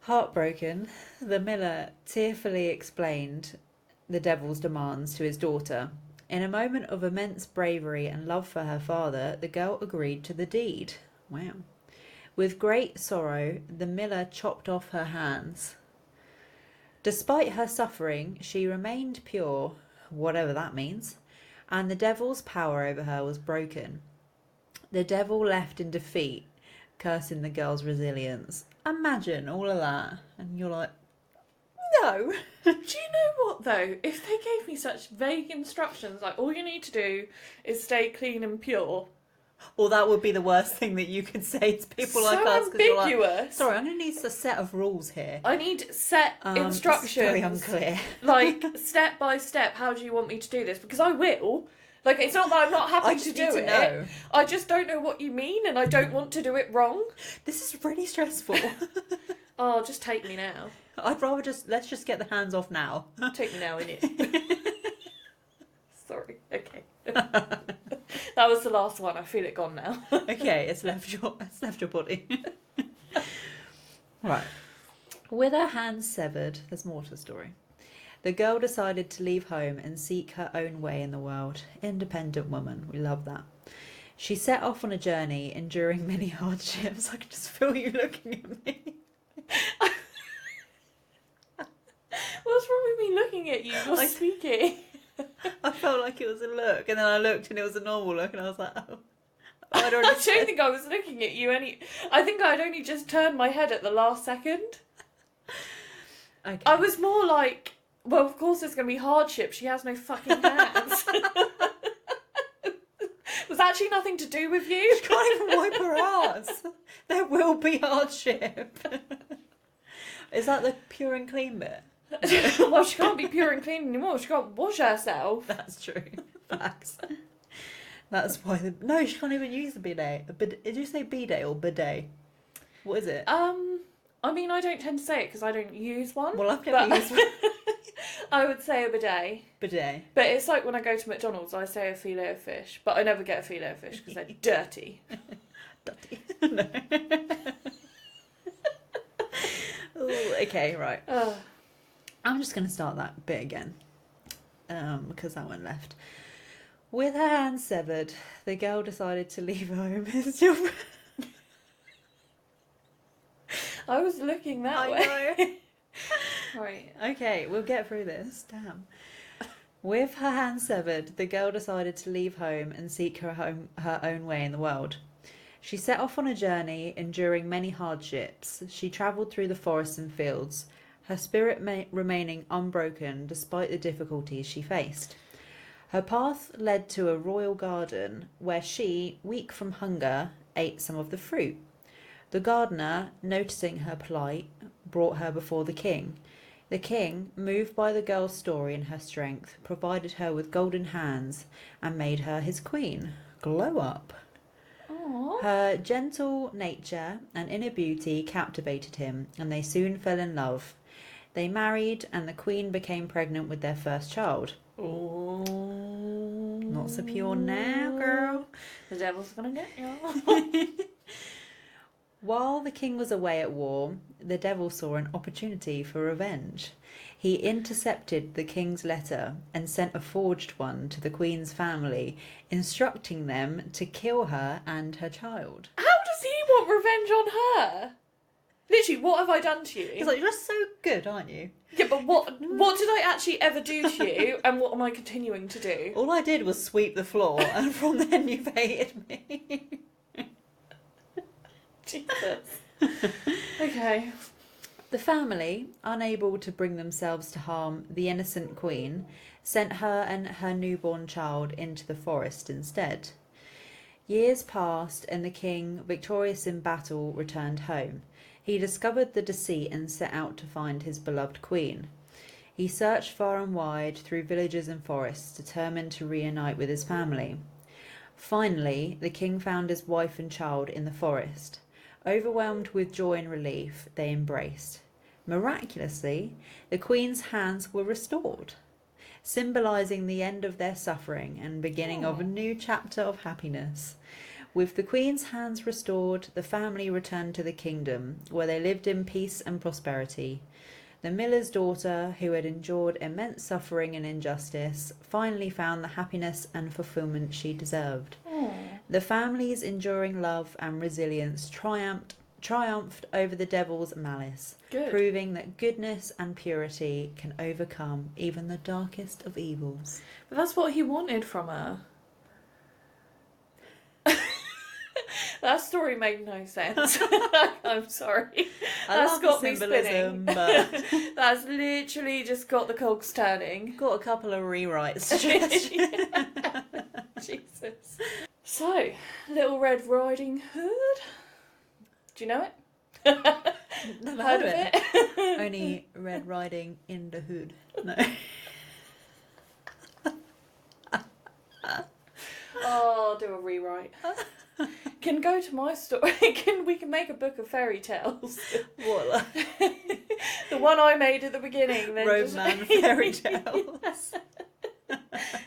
Heartbroken, the miller tearfully explained the devil's demands to his daughter. In a moment of immense bravery and love for her father, the girl agreed to the deed. Wow. With great sorrow, the miller chopped off her hands. Despite her suffering, she remained pure, whatever that means, and the devil's power over her was broken. The devil left in defeat cursing the girl's resilience. Imagine all of that. And you're like, no.
Do you know what, though? If they gave me such vague instructions, like, all you need to do is stay clean and pure.
Well, that would be the worst thing that you could say to people
So
like us. 'Cause you're like,
ambiguous.
sorry, I'm going to need a set of rules here.
I need set instructions.
It's very unclear.
Like, step by step, how do you want me to do this? Because I will. Like, it's not that I'm not happy
I just
to do
need to
it.
know.
I just don't know what you mean, and I don't want to do it wrong.
This is really stressful.
Oh, just take me now.
I'd rather let's just get the hands off now.
Take me now, innit? Sorry. Okay. That was the last one. I feel it gone now.
Okay, it's left your body. Right. With her hands severed, there's more to the story. The girl decided to leave home and seek her own way in the world. Independent woman. We love that. She set off on a journey, enduring many hardships. I can just feel you looking at me.
What's wrong with me looking at you? You're speaking.
I felt like it was a look, and then I looked and it was a normal look, and I was like, oh. I
don't think I was looking at you I think I'd only just turned my head at the last second.
Okay.
I was more like, well, of course there's going to be hardship. She has no fucking hands. Was actually nothing to do with you.
She can't even wipe her ass. There will be hardship. Is that the pure and clean bit?
Well, she can't be pure and clean anymore. She can't wash herself.
That's true. Facts. That's why. No, she can't even use the bidet. Did you say bidet or bidet? What is it?
I mean, I don't tend to say it because I don't use one.
Well, I've never used one.
I would say a bidet.
Bidet.
But it's like when I go to McDonald's, I say a filet of fish, but I never get a filet of fish because they're dirty.
Dirty. No. Ooh, okay, right. I'm just going to start that bit again because that went left. With her hands severed, the girl decided to leave home.
I was looking that way.
I know.
Right.
Okay, we'll get through this. Damn. With her hands severed, the girl decided to leave home and seek her own way in the world. She set off on a journey, enduring many hardships. She travelled through the forests and fields, her spirit remaining unbroken despite the difficulties she faced. Her path led to a royal garden where she, weak from hunger, ate some of the fruit. The gardener, noticing her plight, brought her before the king. The king, moved by the girl's story and her strength, provided her with golden hands and made her his queen. Glow up.
Aww.
Her gentle nature and inner beauty captivated him, and they soon fell in love. They married, and the queen became pregnant with their first child.
Oh,
not so pure now, girl.
The devil's gonna get you.
While the king was away at war, the devil saw an opportunity for revenge. He intercepted the king's letter and sent a forged one to the queen's family, instructing them to kill her and her child.
How does he want revenge on her? Literally, what have I done to you?
He's like, you're so good, aren't you?
Yeah, but what did I actually ever do to you, and what am I continuing to do?
All I did was sweep the floor, and from then you've hated me.
Jesus. Okay.
The family, unable to bring themselves to harm the innocent queen, sent her and her newborn child into the forest instead. Years passed, and the king, victorious in battle, returned home. He discovered the deceit and set out to find his beloved queen. He searched far and wide through villages and forests, determined to reunite with his family. Finally, the king found his wife and child in the forest. Overwhelmed with joy and relief, they embraced. Miraculously, the queen's hands were restored, symbolising the end of their suffering and beginning of a new chapter of happiness. With the queen's hands restored, the family returned to the kingdom, where they lived in peace and prosperity. The miller's daughter, who had endured immense suffering and injustice, finally found the happiness and fulfilment she deserved. The family's enduring love and resilience triumphed over the devil's malice, proving that goodness and purity can overcome even the darkest of evils.
But that's what he wanted from her. That story made no sense. I'm sorry.
I love the symbolism, but
That's literally just got the cogs turning.
got a couple of rewrites suggestions.
Jesus. So, Little Red Riding Hood. Do you know it?
Never
Heard
heard
of
it.
it?
Only Red Riding in the Hood. No.
Oh, I'll do a rewrite. Can go to my story. We can make a book of fairy tales.
What? Like
The one I made at the beginning. Then
Roadman fairy tales.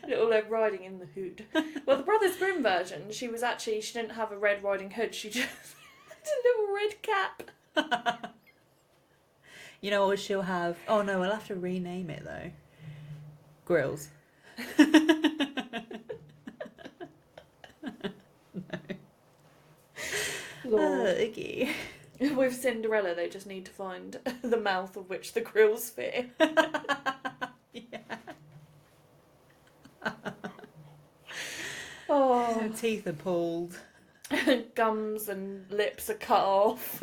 Little Red Riding in the Hood. Well, the Brothers Grimm version, she didn't have a Red Riding Hood. She just had a little red cap.
You know what she'll have? Oh no, we'll have to rename it though. Grills.
Lord.
Icky.
With Cinderella, they just need to find the mouth of which the grills fit.
Yeah.
Oh,
Her teeth are pulled.
gums and lips are cut off.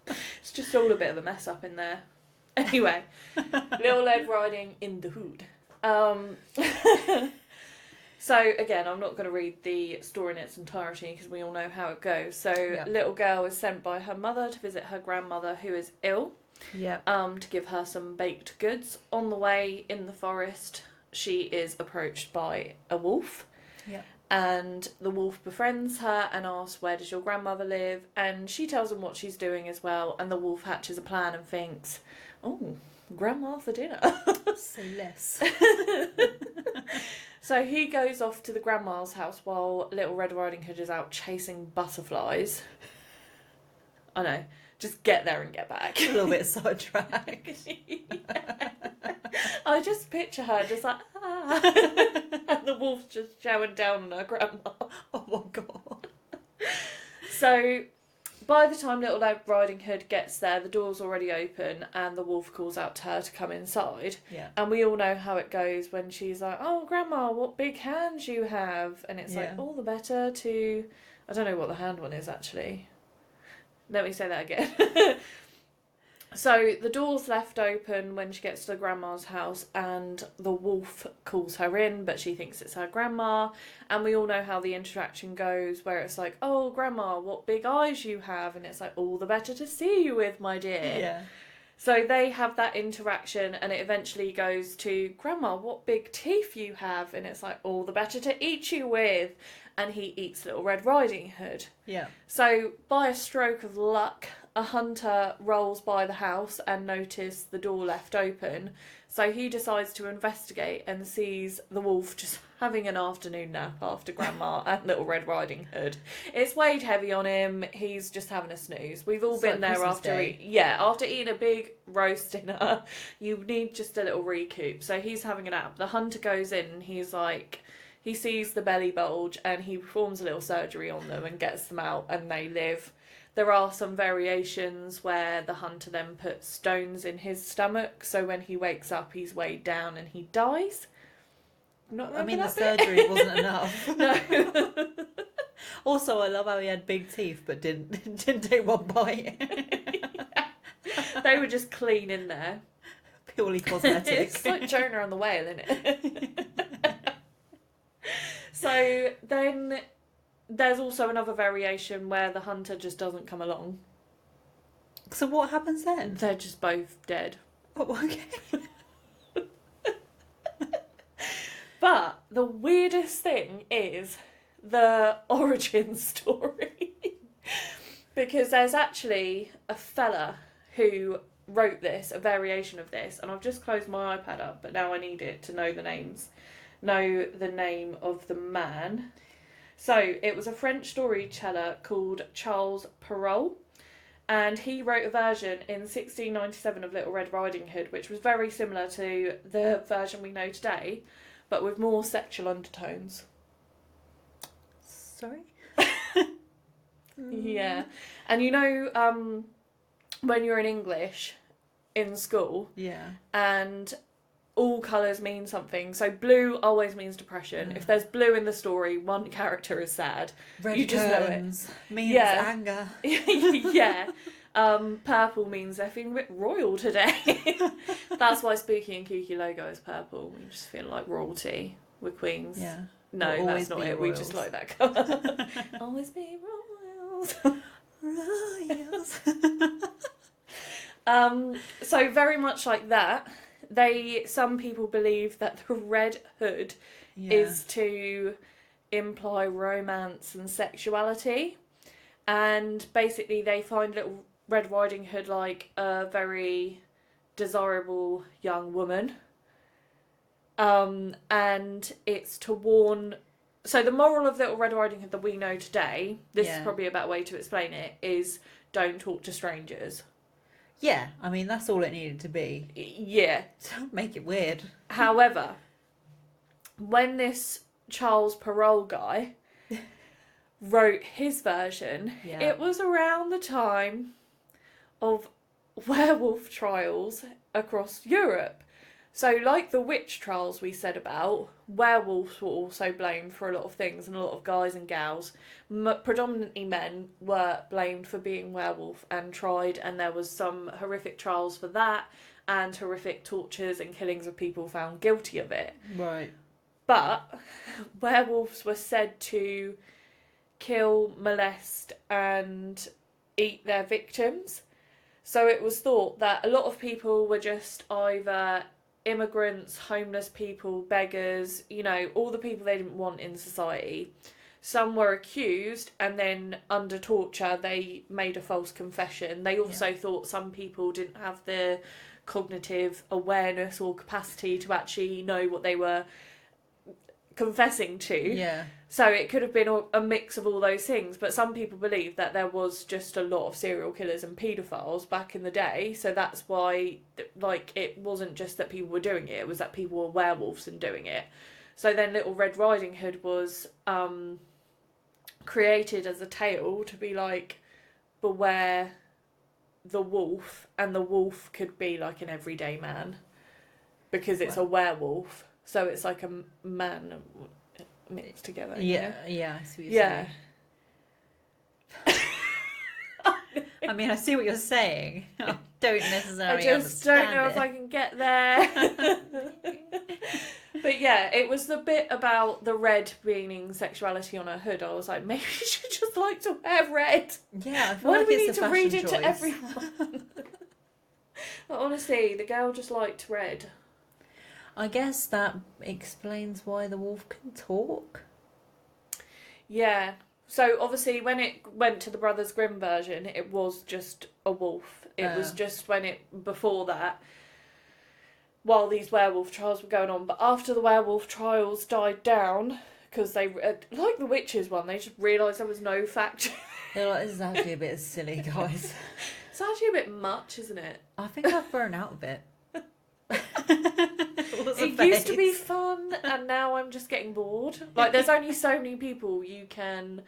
It's just all a bit of a mess up in there. Anyway, Little Red Riding in the Hood. So again, I'm not going to read the story in its entirety because we all know how it goes. So,
Yeah.
Little girl is sent by her mother to visit her grandmother who is ill.
Yeah.
To give her some baked goods. On the way in the forest, she is approached by a wolf.
Yeah.
And the wolf befriends her and asks, "Where does your grandmother live?" And she tells him what she's doing as well. And the wolf hatches a plan and thinks, "Oh, grandma for dinner."
Say less.
So he goes off to the grandma's house while Little Red Riding Hood is out chasing butterflies. I know. Just get there and get back.
A little bit sidetracked.
Yeah. I just picture her just like, ah. And the wolf's just chowing down on her grandma.
Oh my god.
So by the time Little Red Riding Hood gets there, the door's already open and the wolf calls out to her to come inside.
Yeah.
And we all know how it goes when she's like, "Oh, Grandma, what big hands you have." And it's like,
Yeah.
all the better to... I don't know what the hand one is, actually. Let me say that again. So the door's left open when she gets to the grandma's house and the wolf calls her in, but she thinks it's her grandma. And we all know how the interaction goes, where it's like, "Oh, Grandma, what big eyes you have." And it's like, "All the better to see you with, my dear."
Yeah.
So they have that interaction and it eventually goes to, "Grandma, what big teeth you have." And it's like, "All the better to eat you with." And he eats Little Red Riding Hood.
Yeah.
So by a stroke of luck, a hunter rolls by the house and notices the door left open. So he decides to investigate and sees the wolf just having an afternoon nap after Grandma and Little Red Riding Hood. It's weighed heavy on him. He's just having a snooze. We've all
It's
been
like
there
Christmas
after
Day.
after eating a big roast dinner. You need just a little recoup. So he's having a nap. The hunter goes in and he's like, he sees the belly bulge and he performs a little surgery on them and gets them out and they live. There are some variations where the hunter then puts stones in his stomach, so when he wakes up he's weighed down and he dies. Not
I mean, the
remember that bit?
surgery wasn't enough.
No.
Also, I love how he had big teeth but didn't take one bite.
They were just clean in there.
Purely cosmetic.
It's like Jonah and the whale, isn't it? So then there's also another variation where the hunter just doesn't come along.
So what happens then?
They're just both dead.
Oh, okay.
But the weirdest thing is the origin story. Because there's actually a fella who wrote this, a variation of this, and I've just closed my iPad up, but now I need it to know the name of the man. So it was a French storyteller called Charles Perrault, and he wrote a version in 1697 of Little Red Riding Hood, which was very similar to the version we know today, but with more sexual undertones.
Sorry?
Yeah. And you know, when you're in English in school,
Yeah.
and all colours mean something. So blue always means depression. If there's blue in the story, one character is sad.
Red
You just
curtains means
Yeah.
anger.
Yeah. Purple means they're feeling a bit royal today. That's why Spooky and Kooky logo is purple. We just feel like royalty. We're queens.
Yeah.
No,
We'll
that's
always
not
be
it. We just
royals.
like that colour. Always be royals.
Royals.
So very much like that. Some people believe that the red hood is to imply romance and sexuality, and basically they find Little Red Riding Hood like a very desirable young woman, and it's to warn. So the moral of Little Red Riding Hood that we know today, this is probably a better way to explain it, is don't talk to strangers.
Yeah, I mean, that's all it needed to be.
Yeah.
Don't make it weird.
However, when this Charles Perrault guy wrote his version, it was around the time of werewolf trials across Europe. So, like the witch trials we said about, werewolves were also blamed for a lot of things, and a lot of guys and gals, predominantly men, were blamed for being werewolf and tried, and there was some horrific trials for that, and horrific tortures and killings of people found guilty of it.
Right.
But werewolves were said to kill, molest, and eat their victims. So it was thought that a lot of people were just either immigrants, homeless people, beggars, all the people they didn't want in society. Some were accused, and then under torture they made a false confession. They also thought some people didn't have the cognitive awareness or capacity to actually know what they were confessing to.
Yeah.
So it could have been a mix of all those things, but some people believe that there was just a lot of serial killers and paedophiles back in the day, so that's why, it wasn't just that people were doing it, it was that people were werewolves and doing it. So then Little Red Riding Hood was created as a tale to be like, beware the wolf, and the wolf could be like an everyday man, because it's a werewolf, so it's like a man mixed together.
Yeah, I see what you're saying. I mean, I see what you're saying. I don't necessarily understand
don't know if I can get there. But yeah, it was the bit about the red meaning sexuality on her hood. I was like, maybe she should just like to wear red.
Yeah, I feel
Why
like
do we
it's
need
a
to read
fashion
it
choice.
to everyone? But honestly, the girl just liked red.
I guess that explains why the wolf can talk.
Yeah. So obviously when it went to the Brothers Grimm version, it was just a wolf. It was just before that, while these werewolf trials were going on. But after the werewolf trials died down, because they, like the witches one, they just realised there was no fact.
They're like, this is actually a bit silly, guys.
It's actually a bit much, isn't it?
I think I've grown out of it.
It used to be fun, and now I'm just getting bored. Like, there's only so many people you can...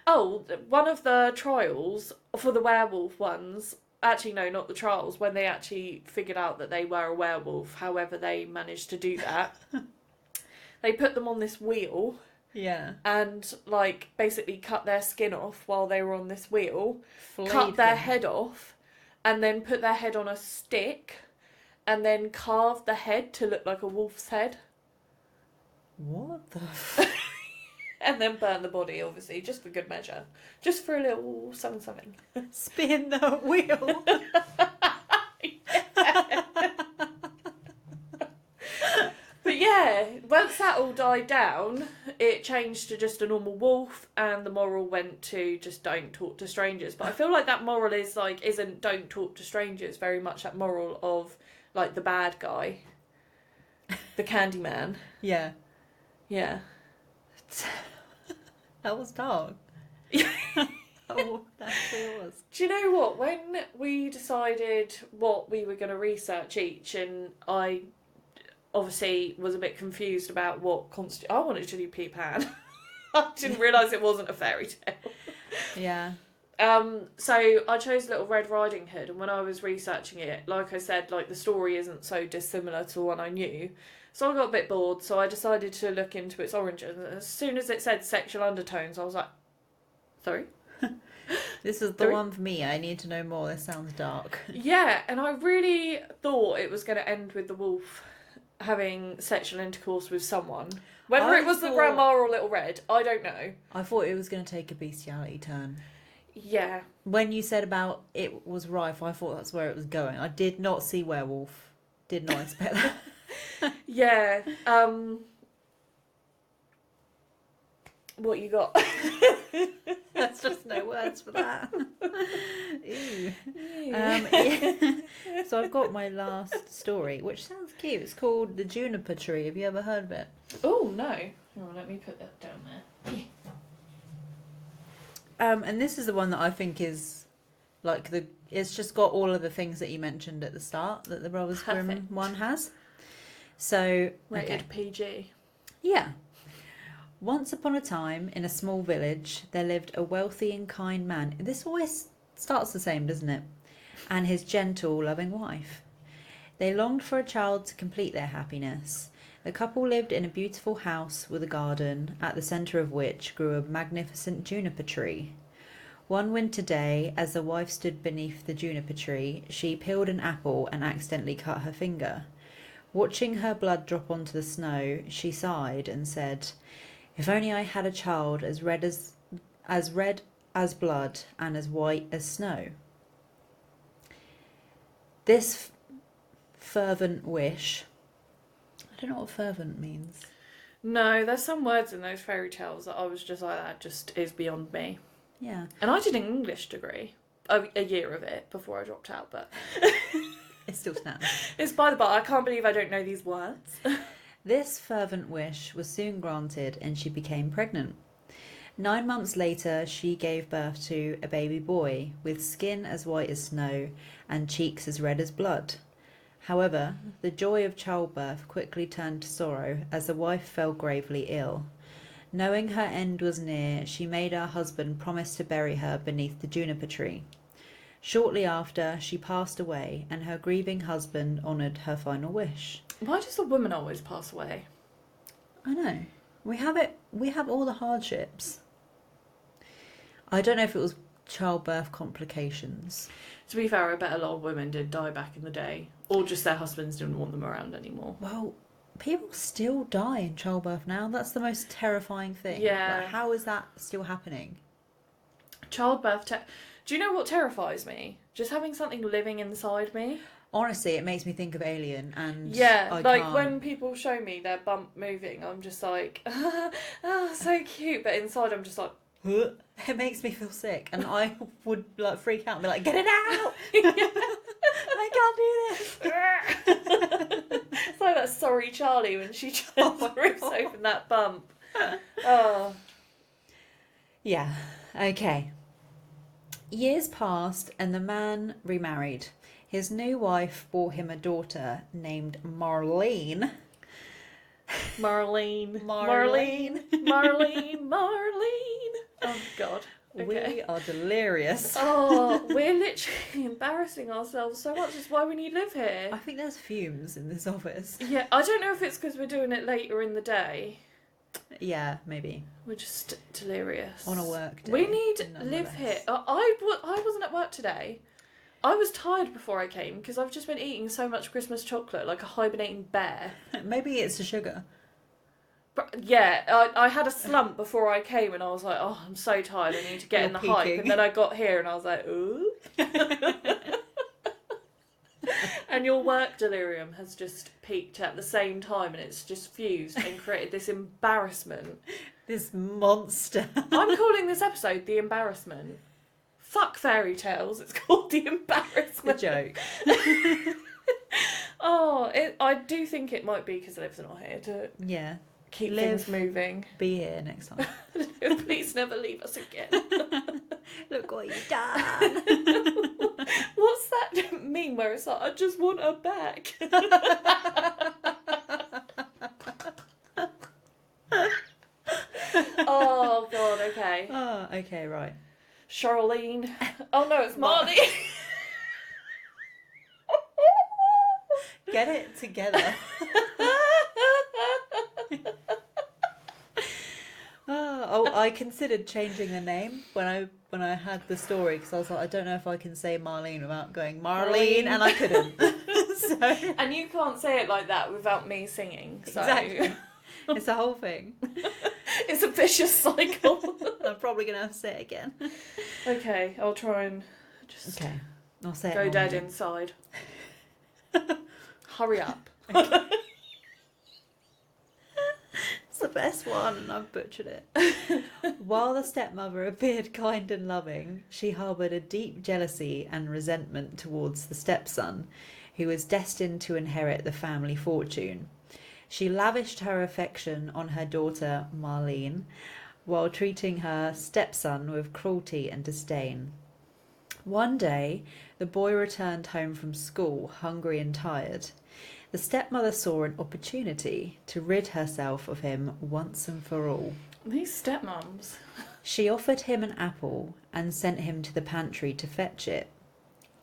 Oh, one of the trials for the werewolf ones... Actually, no, not the trials. When they actually figured out that they were a werewolf, however they managed to do that, they put them on this wheel.
Yeah.
And, basically cut their skin off while they were on this wheel.
Flayed
cut their
them.
head off. And then put their head on a stick. And then carved the head to look like a wolf's head.
What the
And then burn the body, obviously, just for good measure. Just for a little something.
Spin the wheel.
But yeah, once that all died down, it changed to just a normal wolf, and the moral went to just don't talk to strangers. But I feel like that moral isn't don't talk to strangers, very much that moral of, the bad guy. The Candyman.
Yeah.
Yeah.
That was dark. Oh, that sure was.
Do you know what? When we decided what we were going to research each, and I obviously was a bit confused about what I wanted to do Peter Pan. I didn't realise it wasn't a fairy tale.
Yeah.
So I chose Little Red Riding Hood, and when I was researching it, like I said, like the story isn't so dissimilar to one I knew. So I got a bit bored, so I decided to look into its origin. As soon as it said sexual undertones, I was like, sorry?
This is the one for me. I need to know more. This sounds dark.
Yeah, and I really thought it was going to end with the wolf having sexual intercourse with someone. Whether it was the grandma or Little Red, I don't know.
I thought it was going to take a bestiality turn.
Yeah.
When you said about it was rife, I thought that's where it was going. I did not see werewolf. Did not expect that.
Yeah. What you got?
There's just no words for that. Ew. Yeah. So I've got my last story, which sounds cute. It's called The Juniper Tree. Have you ever heard of it?
Oh, no. Oh, let me put that down there.
And this is the one that I think is like it's just got all of the things that you mentioned at the start that the Brothers Grimm one has. So
rated PG.
Yeah. Once upon a time, in a small village, there lived a wealthy and kind man. This always starts the same, doesn't it? And his gentle, loving wife. They longed for a child to complete their happiness. The couple lived in a beautiful house with a garden, at the centre of which grew a magnificent juniper tree. One winter day, as the wife stood beneath the juniper tree, she peeled an apple and accidentally cut her finger. Watching her blood drop onto the snow, she sighed and said, "If only I had a child as red as blood and as white as snow." This fervent wish. I don't know what fervent means.
No, there's some words in those fairy tales that I was just like, that just is beyond me.
Yeah.
And I did an English degree, a year of it, before I dropped out, but
It still stands.
It's by the by. I can't believe I don't know these words.
This fervent wish was soon granted and she became pregnant. 9 months later, she gave birth to a baby boy with skin as white as snow and cheeks as red as blood. However, the joy of childbirth quickly turned to sorrow as the wife fell gravely ill. Knowing her end was near, she made her husband promise to bury her beneath the juniper tree. Shortly after, she passed away, and her grieving husband honoured her final wish.
Why does the woman always pass away?
I know. We have all the hardships. I don't know if it was childbirth complications.
To be fair, I bet a lot of women did die back in the day. Or just their husbands didn't want them around anymore.
Well, people still die in childbirth now. That's the most terrifying thing.
Yeah.
Like, how is that still happening?
Childbirth... Do you know what terrifies me? Just having something living inside me.
Honestly, it makes me think of Alien, and
yeah,
I
like
can't.
When people show me their bump moving, I'm just like, oh, so cute. But inside, I'm just like,
it makes me feel sick, and I would like freak out and be like, "Get it out! I can't do this."
It's like that Sorry Charlie when she just rips open that bump. Oh,
yeah. Okay. Years passed, and the man remarried. His new wife bore him a daughter named Marlene.
Marlene. Oh, God. Okay.
We are delirious.
Oh, we're literally embarrassing ourselves so much. That's why we need live here.
I think there's fumes in this office.
Yeah, I don't know if it's because we're doing it later in the day.
Yeah, maybe.
We're just delirious.
On a work day.
We need live here. I wasn't at work today. I was tired before I came because I've just been eating so much Christmas chocolate like a hibernating bear.
Maybe it's the sugar.
But yeah, I had a slump before I came and I was like, oh, I'm so tired. I need to get in the hype. And then I got here and I was like, ooh. And your work delirium has just peaked at the same time and it's just fused and created this embarrassment.
This monster.
I'm calling this episode The Embarrassment. Fuck fairy tales, it's called The Embarrassment.
The joke.
I do think it might be because Liv's not here to keep things moving.
Be here next time.
Please never leave us again.
Look what you've done.
What's that meme where it's like, I just want her back? Oh, God, okay.
Oh, okay, right.
Charlene. Oh no, it's Marty.
Get it together. Oh, I considered changing the name when I had the story because I was like, I don't know if I can say Marlene without going Marlene, and I couldn't. So
And you can't say it like that without me singing. So.
exactly, it's a whole thing.
It's a vicious cycle.
I'm probably gonna have to say it again.
Okay, I'll try and just
I'll say it.
go dead
normally.
inside. Hurry up.
It's the best one, and I've butchered it. While the stepmother appeared kind and loving, she harboured a deep jealousy and resentment towards the stepson, who was destined to inherit the family fortune. She lavished her affection on her daughter Marlene, while treating her stepson with cruelty and disdain. One day, the boy returned home from school, hungry and tired. The stepmother saw an opportunity to rid herself of him once and for all.
These stepmoms.
She offered him an apple and sent him to the pantry to fetch it.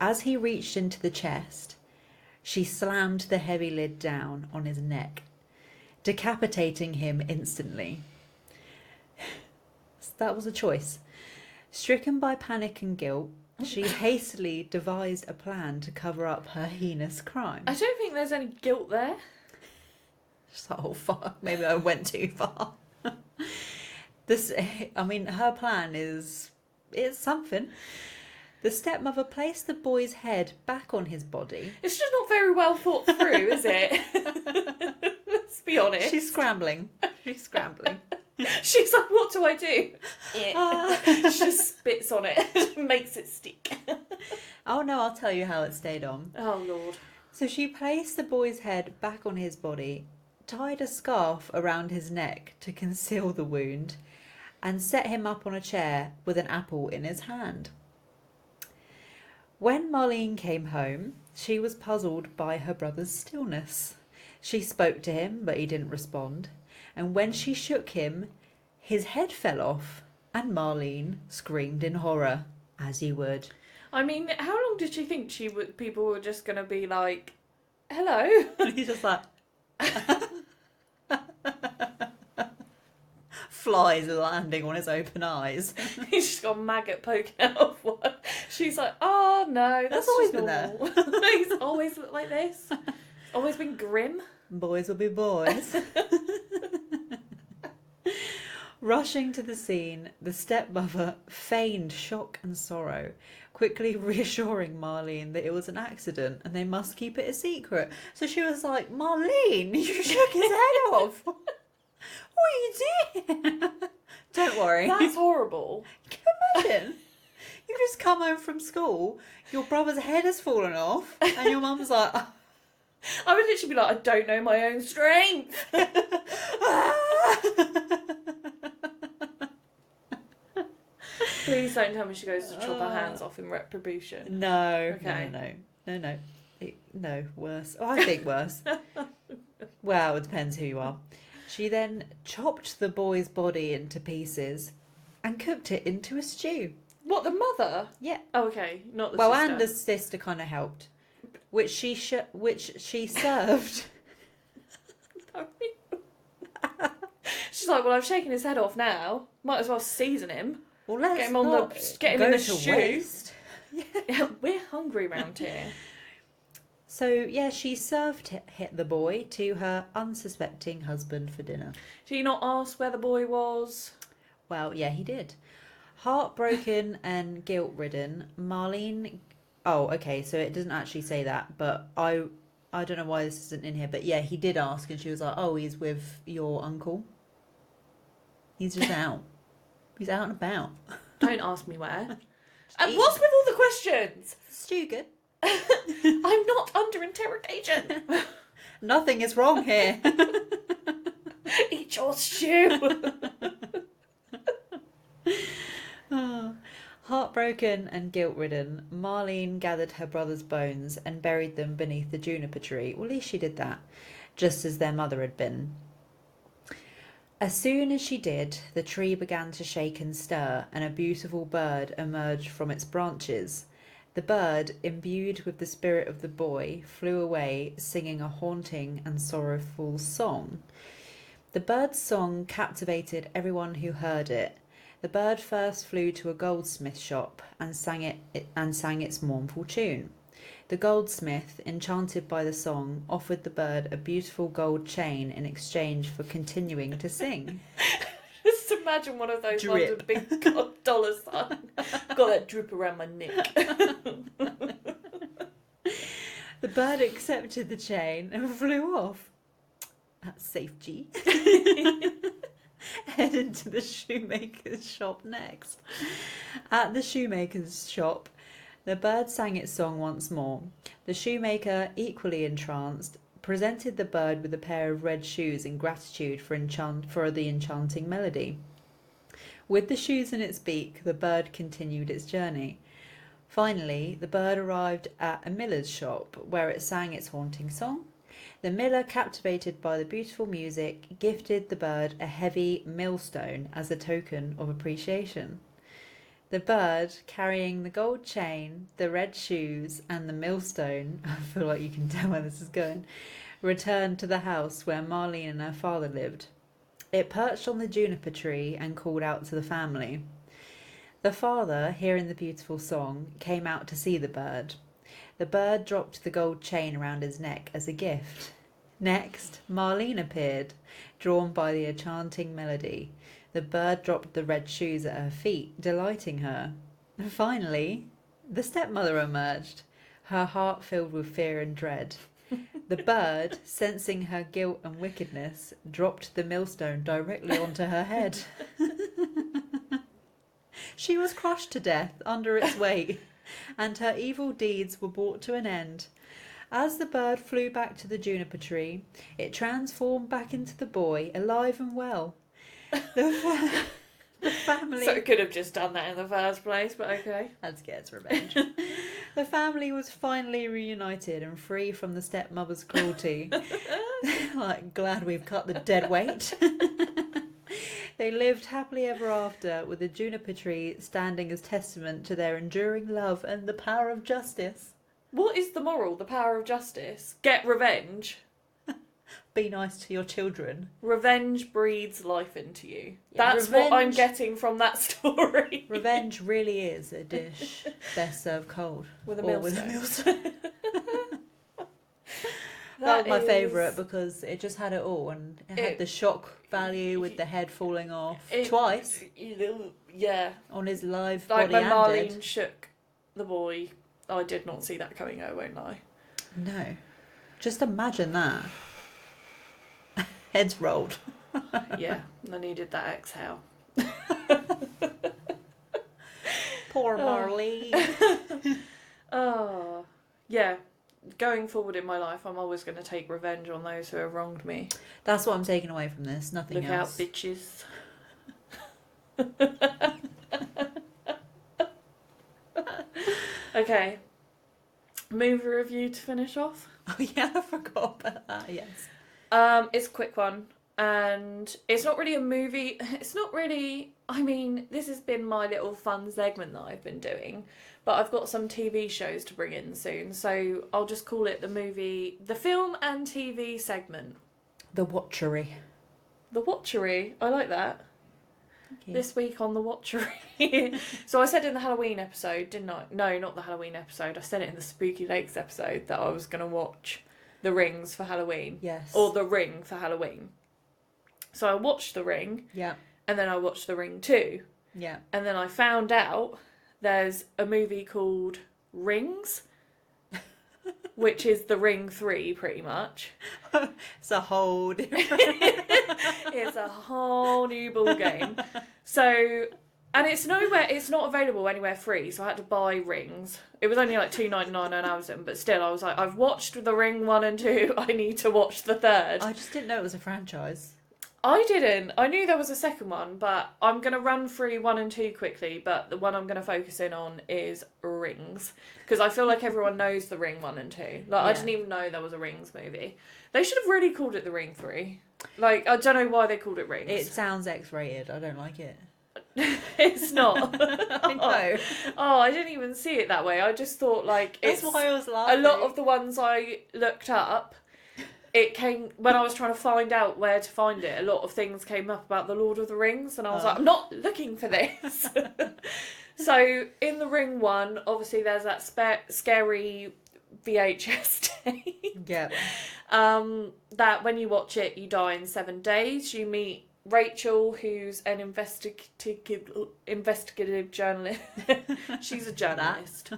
As he reached into the chest, she slammed the heavy lid down on his neck, decapitating him instantly. That was a choice. Stricken by panic and guilt, she hastily devised a plan to cover up her heinous crime.
I don't think there's any guilt there.
Just like, oh fuck, maybe I went too far. Her plan it's something. The stepmother placed the boy's head back on his body.
It's just not very well thought through, is it? Let's be honest.
She's scrambling.
She's like, what do I do? She just spits on it, makes it stick.
Oh no, I'll tell you how it stayed on.
Oh Lord.
So she placed the boy's head back on his body, tied a scarf around his neck to conceal the wound, and set him up on a chair with an apple in his hand. When Marlene came home, she was puzzled by her brother's stillness. She spoke to him, but he didn't respond. And when she shook him, his head fell off, and Marlene screamed in horror, as you would.
I mean, how long did she think people were just going to be like, hello?
And he's just like... Flies are landing on his open eyes.
He's just got a maggot poking out of one. She's like, oh no, that's
always
just
been
normal. He's always looked like this. Always been grim.
Boys will be boys. Rushing to the scene, the stepmother feigned shock and sorrow, quickly reassuring Marlene that it was an accident and they must keep it a secret. So she was like, Marlene, you shook his head off. What are you doing? Don't worry.
That's horrible.
Can you imagine? You just come home from school, your brother's head has fallen off, and your mum's like...
I would literally be like, I don't know my own strength. Please don't tell me she goes to chop her hands off in retribution.
No,
Okay.
No, worse. Oh, I think worse. Well, it depends who you are. She then chopped the boy's body into pieces and cooked it into a stew.
What, the mother?
Yeah.
Oh, okay, not the
Well,
sister.
and the sister kind of helped, which she served.
She's like, well, I've shaken his head off now. Might as well season him.
Well, let's
Get him on
not
get him
go
in the
to
stew.
waste.
Yeah, we're hungry round here.
So, yeah, she served the boy to her unsuspecting husband for dinner.
Did you not ask where the boy was?
Well, yeah, he did. Heartbroken and guilt-ridden, Marlene... Oh, okay, so it doesn't actually say that, but I don't know why this isn't in here, but yeah, he did ask, and she was like, oh, he's with your uncle. He's just out. He's out and about.
Don't ask me where. And what's with all the questions?
Stew good.
I'm not under interrogation.
Nothing is wrong here.
Eat your stew.
Heartbroken and guilt-ridden, Marlene gathered her brother's bones and buried them beneath the juniper tree. Well, at least she did that, just as their mother had been. As soon as she did, the tree began to shake and stir, and a beautiful bird emerged from its branches. The bird, imbued with the spirit of the boy, flew away, singing a haunting and sorrowful song. The bird's song captivated everyone who heard it. The bird first flew to a goldsmith shop and sang its mournful tune. The goldsmith, enchanted by the song, offered the bird a beautiful gold chain in exchange for continuing to sing.
Just imagine one of those ones with a big dollar sign. Got that drip around my neck.
The bird accepted the chain and flew off. That's safe, G. Headed to the shoemaker's shop next. At the shoemaker's shop, the bird sang its song once more. The shoemaker, equally entranced, presented the bird with a pair of red shoes in gratitude for the enchanting melody. With the shoes in its beak, the bird continued its journey. Finally, the bird arrived at a miller's shop, where it sang its haunting song. The miller, captivated by the beautiful music, gifted the bird a heavy millstone as a token of appreciation. The bird, carrying the gold chain, the red shoes, and the millstone, I feel like you can tell where this is going, returned to the house where Marlene and her father lived. It perched on the juniper tree and called out to the family. The father, hearing the beautiful song, came out to see the bird. The bird dropped the gold chain around his neck as a gift. Next, Marlene appeared, drawn by the enchanting melody. The bird dropped the red shoes at her feet, delighting her. And finally, the stepmother emerged, her heart filled with fear and dread. The bird, sensing her guilt and wickedness, dropped the millstone directly onto her head. She was crushed to death under its weight, and her evil deeds were brought to an end. As the bird flew back to the juniper tree, it transformed back into the boy, alive and well. The family...
So it could have just done that in the first place, but okay.
Had to get its revenge. The family was finally reunited and free from the stepmother's cruelty. Like, glad we've cut the dead weight. They lived happily ever after, with the juniper tree standing as testament to their enduring love and the power of justice.
What is the moral? The power of justice? Get revenge.
Be nice to your children.
Revenge breathes life into you.
Yeah,
That's what I'm getting from that story.
Revenge really is a dish best served cold.
With a
millstone.
millstone.
That was my favourite because it just had it all, and it had the shock value with the head falling off twice.
Yeah.
On his live
Like
body
when
and
Marlene
dead.
shook the boy, I did not see that coming, I won't lie.
No. Just imagine that. Heads rolled.
Yeah, I needed that exhale.
Poor Marlene.
Oh, yeah. Going forward in my life, I'm always going to take revenge on those who have wronged me.
That's what I'm taking away from this. Nothing
Look
else.
out, bitches. Okay. Movie review to finish off.
Oh yeah, I forgot about that. Yes.
It's a quick one, and it's not really a movie. It's not really. I mean, this has been my little fun segment that I've been doing, but I've got some TV shows to bring in soon, so I'll just call it the film and TV segment.
The Watchery.
The Watchery. I like that.
Okay.
This week on The Watchery. So I said in the Halloween episode, didn't I? No, not the Halloween episode. I said it in the Spooky Lakes episode that I was going to watch The Rings for Halloween.
Yes.
Or The Ring for Halloween. So I watched The Ring.
Yeah.
And then I watched The Ring 2.
Yeah.
And then I found out there's a movie called Rings, which is The Ring 3, pretty much.
It's a whole different...
It's a whole new ball game. So, and it's not available anywhere free, so I had to buy Rings. It was only like $2.99 on Amazon, but still, I was like, I've watched The Ring 1 and 2, I need to watch the third.
I just didn't know it was a franchise.
I didn't. I knew there was a second one, but I'm going to run through 1 and 2 quickly, but the one I'm going to focus in on is Rings. Because I feel like everyone knows the Ring 1 and 2. Like, I didn't even know there was a Rings movie. They should have really called it the Ring 3. Like, I don't know why they called it Rings.
It sounds X-rated. I don't like it.
It's not.
I know.
Oh, I didn't even see it that way. I just thought, like,
That's why I was laughing.
A lot of the ones I looked up, it came when I was trying to find out where to find it. A lot of things came up about the Lord of the Rings, and I was like, I'm not looking for this. So in the Ring 1, obviously there's that scary VHS tape.
Yeah.
That when you watch it, you die in 7 days. You meet Rachel, who's an investigative journalist. She's a journalist.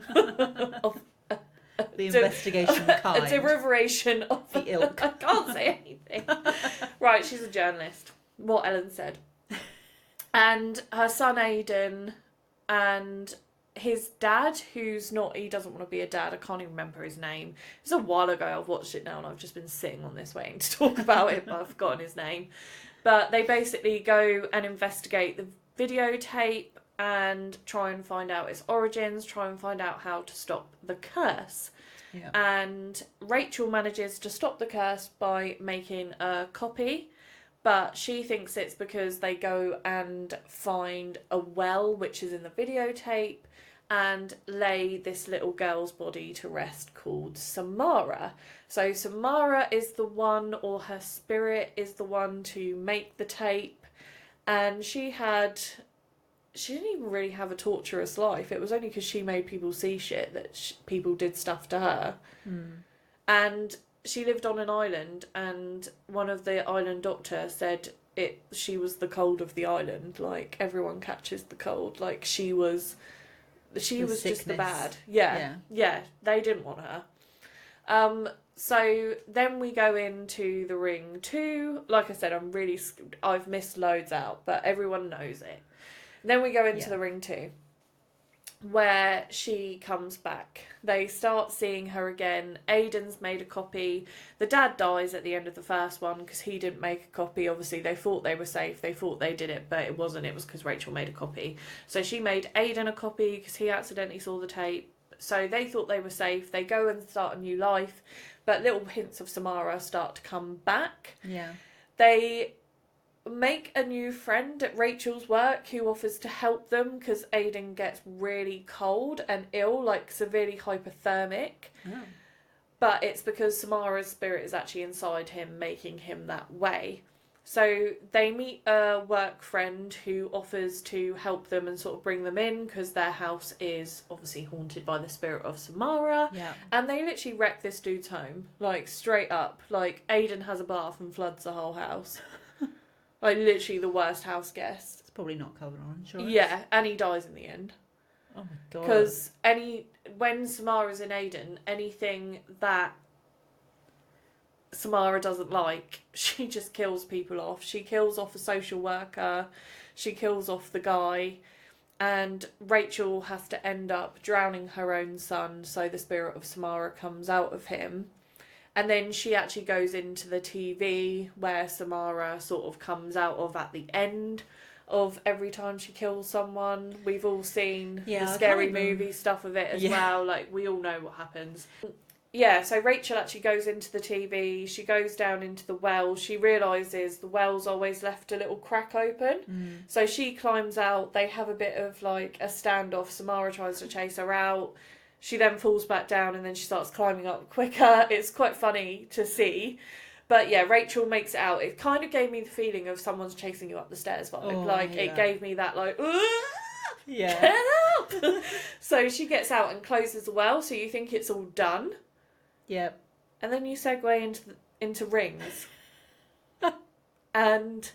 The investigation kind.
A derivation of
the ilk.
I can't say anything. Right, she's a journalist. What Ellen said. And her son Aidan and his dad, who's not, he doesn't want to be a dad. I can't even remember his name. It was a while ago. I've watched it now and I've just been sitting on this waiting to talk about it, but I've forgotten his name. But they basically go and investigate the videotape and try and find out its origins, try and find out how to stop the curse.
Yeah.
And Rachel manages to stop the curse by making a copy, but she thinks it's because they go and find a well, which is in the videotape, and lay this little girl's body to rest called Samara. So Samara is the one, or her spirit is the one to make the tape, and she didn't even really have a torturous life. It was only because she made people see shit that people did stuff to her. And she lived on an island, and one of the island doctor said she was the cold of the island. Like, everyone catches the cold. Like, she was just the bad. Yeah, they didn't want her. So then we go into the Ring 2. Like I said, I've missed loads out, but everyone knows it. Then we go into the Ring 2, where she comes back. They start seeing her again. Aidan's made a copy. The dad dies at the end of the first one because he didn't make a copy. Obviously, they thought they were safe. They thought they did it, but it wasn't. It was because Rachel made a copy. So she made Aidan a copy because he accidentally saw the tape. So they thought they were safe. They go and start a new life. But little hints of Samara start to come back.
Yeah.
They make a new friend at Rachel's work who offers to help them because Aidan gets really cold and ill, like severely hypothermic.
Oh.
But it's because Samara's spirit is actually inside him, making him that way. So they meet a work friend who offers to help them and sort of bring them in because their house is obviously haunted by the spirit of Samara.
Yeah.
And they literally wreck this dude's home, like straight up. Like, Aidan has a bath and floods the whole house. Like, literally the worst house guest.
It's probably not covered on insurance.
Yeah, and he dies in the end.
Oh my god.
Because when Samara's in Aidan, anything that Samara doesn't like, she just kills people off. She kills off a social worker. She kills off the guy. And Rachel has to end up drowning her own son, so the spirit of Samara comes out of him. And then she actually goes into the TV where Samara sort of comes out of at the end of every time she kills someone. We've all seen the scary movie stuff of it as well. Like, we all know what happens. Yeah, so Rachel actually goes into the TV. She goes down into the well. She realises the well's always left a little crack open. So she climbs out. They have a bit of like a standoff. Samara tries to chase her out. She then falls back down and then she starts climbing up quicker. It's quite funny to see. But yeah, Rachel makes it out. It kind of gave me the feeling of someone's chasing you up the stairs vibe. It gave me that like, get up! So she gets out and closes the well, so you think it's all done.
Yep.
And then you segue into Rings. And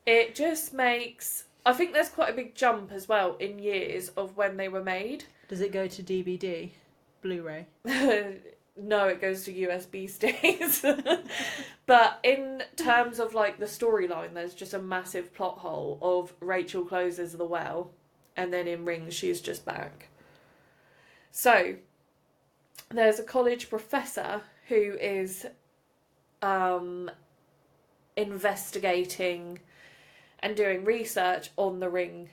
it just makes... I think there's quite a big jump as well in years of when they were made.
Does it go to DVD? Blu-ray?
No, it goes to USB sticks. But in terms of like the storyline, there's just a massive plot hole of Rachel closes the well and then in Rings she's just back. So there's a college professor who is investigating and doing research on the ring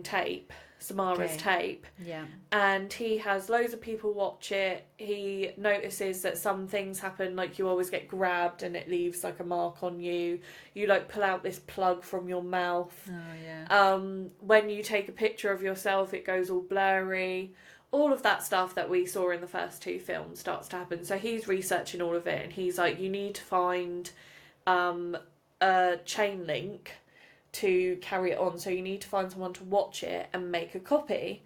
tape, Samara's tape.
Yeah.
And he has loads of people watch it. He notices that some things happen, like you always get grabbed and it leaves like a mark on you. You like pull out this plug from your mouth.
Oh yeah.
When you take a picture of yourself, it goes all blurry. All of that stuff that we saw in the first 2 films starts to happen. So he's researching all of it, and he's like, you need to find a chain link to carry it on. So you need to find someone to watch it and make a copy.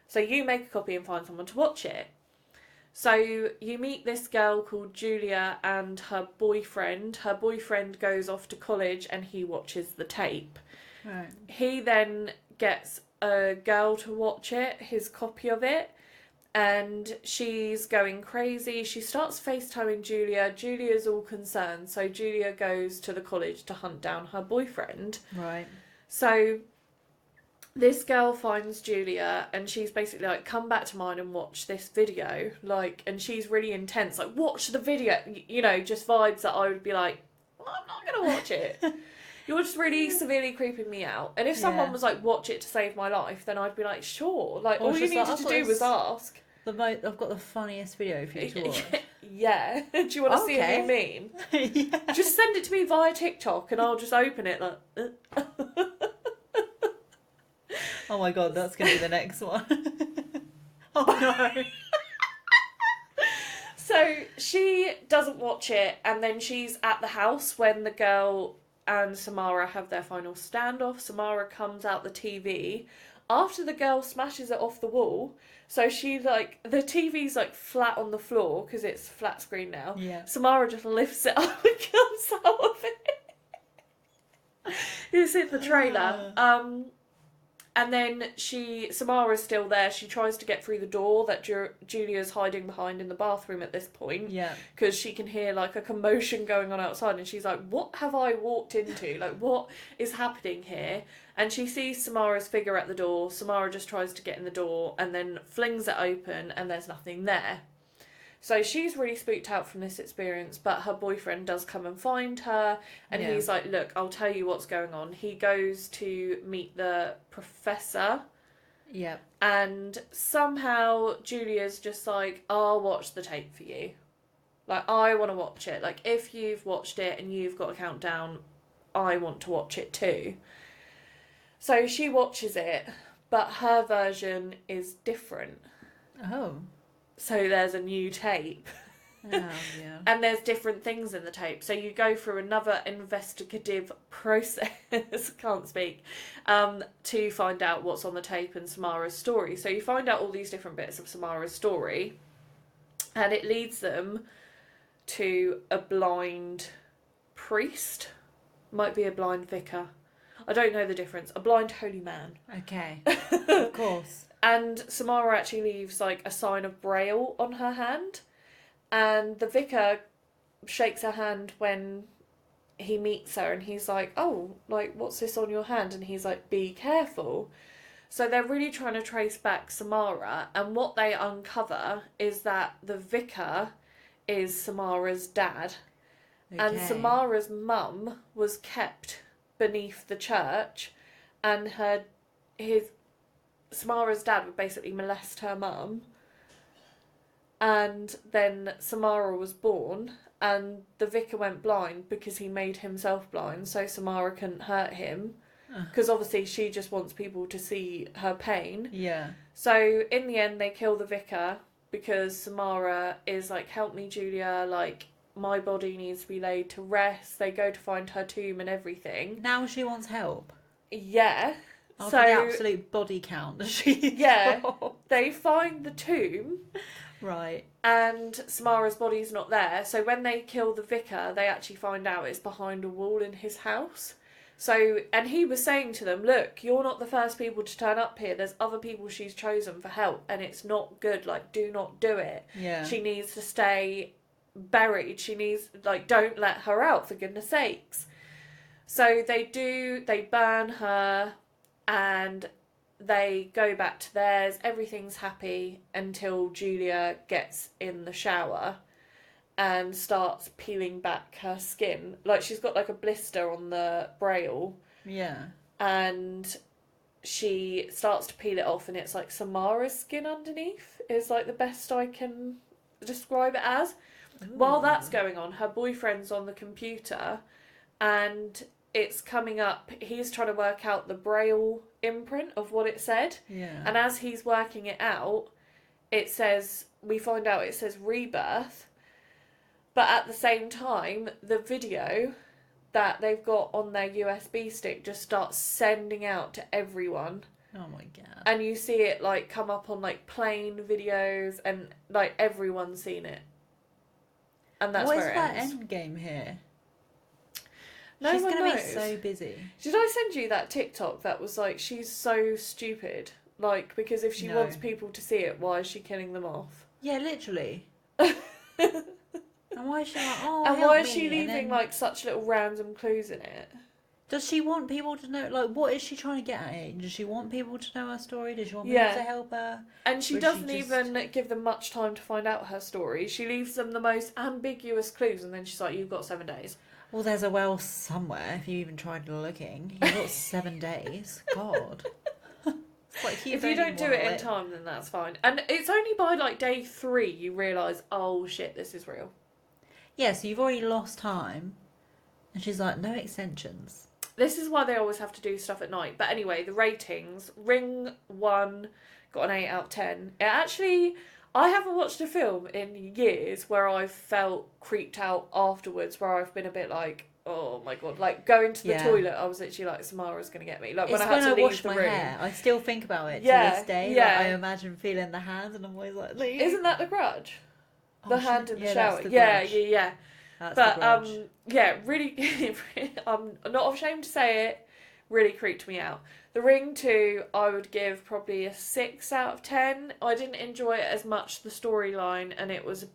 So you make a copy and find someone to watch it. So you meet this girl called Julia and her boyfriend. Her boyfriend goes off to college and he watches the tape.
Right.
He then gets a girl to watch it, his copy of it, and she's going crazy. She starts FaceTiming Julia. Julia's all concerned, so Julia goes to the college to hunt down her boyfriend.
Right.
So this girl finds Julia and she's basically like, come back to mine and watch this video. Like, and she's really intense, like, watch the video. You know, just vibes that I would be like, well, I'm not going to watch it. You're just really severely creeping me out. And if someone was like, watch it to save my life, then I'd be like, sure. Like, all you needed to do was ask.
I've got the funniest video for you to watch.
Yeah. Do you want to see a new meme?
Yeah.
Just send it to me via TikTok and I'll just open it like...
Oh my god, that's going to be the next one. Oh no.
So she doesn't watch it, and then she's at the house when the girl and Samara have their final standoff. Samara comes out the TV after the girl smashes it off the wall. So she, like, the TV's like flat on the floor because it's flat screen now.
Yeah.
Samara just lifts it up and comes out of it. You see the trailer. And then Samara's still there. She tries to get through the door that Julia's hiding behind in the bathroom at this point.
Yeah.
Because she can hear, like, a commotion going on outside. And she's like, what have I walked into? Like, what is happening here? And she sees Samara's figure at the door. Samara just tries to get in the door and then flings it open and there's nothing there. So she's really spooked out from this experience, but her boyfriend does come and find her, and he's like, look, I'll tell you what's going on. He goes to meet the professor.
Yep.
And somehow Julia's just like, I'll watch the tape for you. Like, I want to watch it. Like, if you've watched it and you've got a countdown, I want to watch it too. So she watches it, but her version is different.
Oh. So
there's a new tape.
Oh, yeah.
And there's different things in the tape. So you go through another investigative process, can't speak, to find out what's on the tape and Samara's story. So you find out all these different bits of Samara's story, and it leads them to a blind priest. Might be a blind vicar. I don't know the difference. A blind holy man.
Okay. Of course.
And Samara actually leaves, like, a sign of Braille on her hand. And the vicar shakes her hand when he meets her. And he's like, oh, like, what's this on your hand? And he's like, be careful. So they're really trying to trace back Samara. And what they uncover is that the vicar is Samara's dad. Okay. And Samara's mum was kept beneath the church. And Samara's dad would basically molest her mum, and then Samara was born, and the vicar went blind because he made himself blind, so Samara couldn't hurt him, because obviously she just wants people to see her pain.
Yeah.
So in the end they kill the vicar because Samara is like, help me Julia, like, my body needs to be laid to rest. They go to find her tomb and everything.
Now she wants help.
Yeah.
After the absolute body count she
they find the tomb,
right,
and Samara's body's not there. So when they kill the vicar, they actually find out it's behind a wall in his house. So, and he was saying to them, look, you're not the first people to turn up here. There's other people she's chosen for help, and it's not good. Like, do not do it.
Yeah.
She needs to stay buried. She needs, like, don't let her out, for goodness sakes. So they burn her. And they go back to theirs. Everything's happy until Julia gets in the shower. and starts peeling back her skin. Like, she's got like a blister on the braille.
Yeah.
And she starts to peel it off, and it's like Samara's skin underneath is like the best I can describe it as.
Ooh.
While that's going on, her boyfriend's on the computer, and it's coming up. He's trying to work out the braille imprint of what it said.
Yeah.
And as he's working it out, it says, we find out it says rebirth. But at the same time, the video that they've got on their USB stick just starts sending out to everyone.
Oh my god.
And you see it like come up on like plane videos, and like everyone's seen it. And that's where it
What is that
ends.
end game here?
No
She's
one
gonna be
knows.
so busy.
Did I send you that TikTok that was like, she's so stupid? Like, because if she
No.
wants people to see it, why is she killing them off?
Yeah, literally. And why is she like, oh,
And
help
why is
me?
she
And
leaving
then-
like such little random clues in it?
Does she want people to know? Like, what is she trying to get at it? Does she want people to know her story? Does she want people
Yeah.
to help her?
And she
Or
doesn't
she just-
even give them much time to find out her story. She leaves them the most ambiguous clues, and then she's like, "You've got 7 days."
Well, there's a well somewhere. If you even tried looking, you've got 7 days. God. It's like
If you don't do it in time, then that's fine. And it's only by like day 3 you realise, oh shit, this is real.
Yeah, so you've already lost time. And she's like, no extensions.
This is why they always have to do stuff at night. But anyway, the ratings. Ring 1 got an 8 out of 10. It actually... I haven't watched a film in years where I've felt creeped out afterwards, where I've been a bit like, oh my god. Like, going to the
Yeah.
toilet, I was literally like, Samara's going to get me. Like,
It's
when I had to leave
wash
the
my
room.
hair, I still think about it
Yeah,
to this day.
yeah.
Like, I imagine feeling the hands and I'm always like, leave.
Isn't that The Grudge? The
Oh,
hand in the
yeah,
shower.
that's The
Yeah,
Grudge.
yeah.
That's
But
the grudge.
yeah, really, I'm not ashamed to say it, really creeped me out. The Ring 2, I would give probably a 6 out of 10. I didn't enjoy it as much, the storyline, and it was,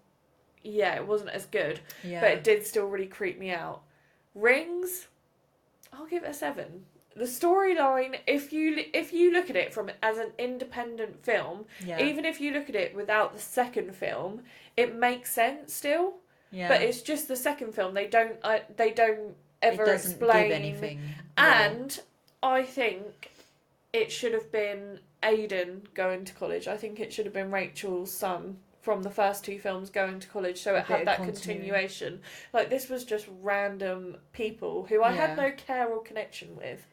yeah, it wasn't as good,
Yeah.
but it did still really creep me out. Rings, I'll give it a 7. The storyline, if you look at it from as an independent film,
Yeah.
even if you look at it without the second film, it makes sense still.
Yeah.
But it's just the second film. They don't ever
it doesn't
explain
give anything.
And I think it should have been Aiden going to college. I think it should have been Rachel's son from the first 2 films going to college, so it
bit
had
of
that
continuity.
continuation. Like, this was just random people who I had
Yeah.
no care or connection with.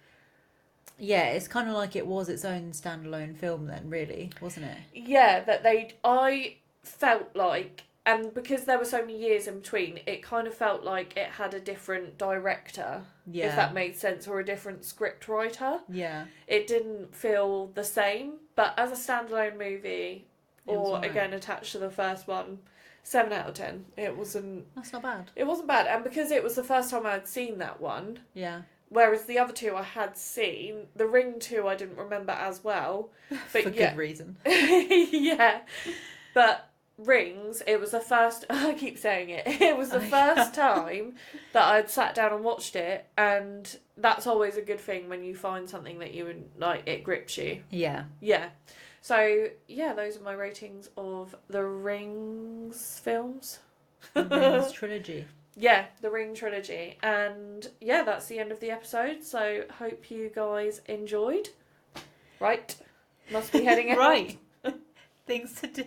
Yeah, it's kind of like it was its own standalone film then, really, wasn't it?
Yeah, that I felt like, and because there were so many years in between, it kind of felt like it had a different director,
Yeah.
if that made sense, or a different script writer.
Yeah.
It didn't feel the same, but as a standalone movie,
It was
or
alright.
again attached to the first one, 7 out of 10. It wasn't
That's not bad.
bad, and because it was the first time I'd seen that one,
Yeah.
whereas the other 2 I had seen, The Ring 2 I didn't remember as well, but
For
yeah,
good reason.
yeah, but Rings, it was the first, I keep saying it, it was the first time that I'd sat down and watched it, and that's always a good thing when you find something that you would like, it grips you.
Yeah.
Yeah. So, yeah, those are my ratings of the Rings films.
The Rings trilogy.
Yeah, the Ring trilogy. And yeah, that's the end of the episode. So, hope you guys enjoyed. Right. Must be heading out.
Right. Things to do.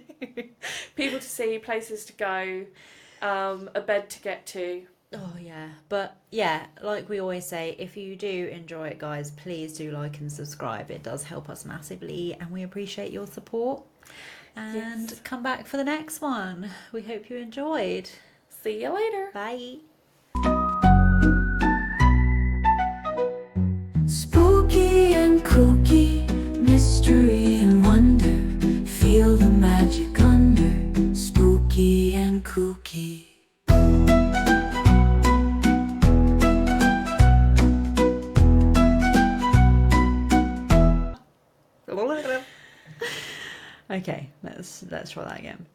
People to see, places to go, a bed to get to.
Oh, yeah. But, yeah, like we always say, if you do enjoy it, guys, please do like and subscribe. It does help us massively, and we appreciate your support. And
Yes.
come back for the next one. We hope you enjoyed.
See you later.
Bye.
Spooky and kooky, mystery and wonder. Feel the magic under. Spooky and kooky.
Okay, let's try that again.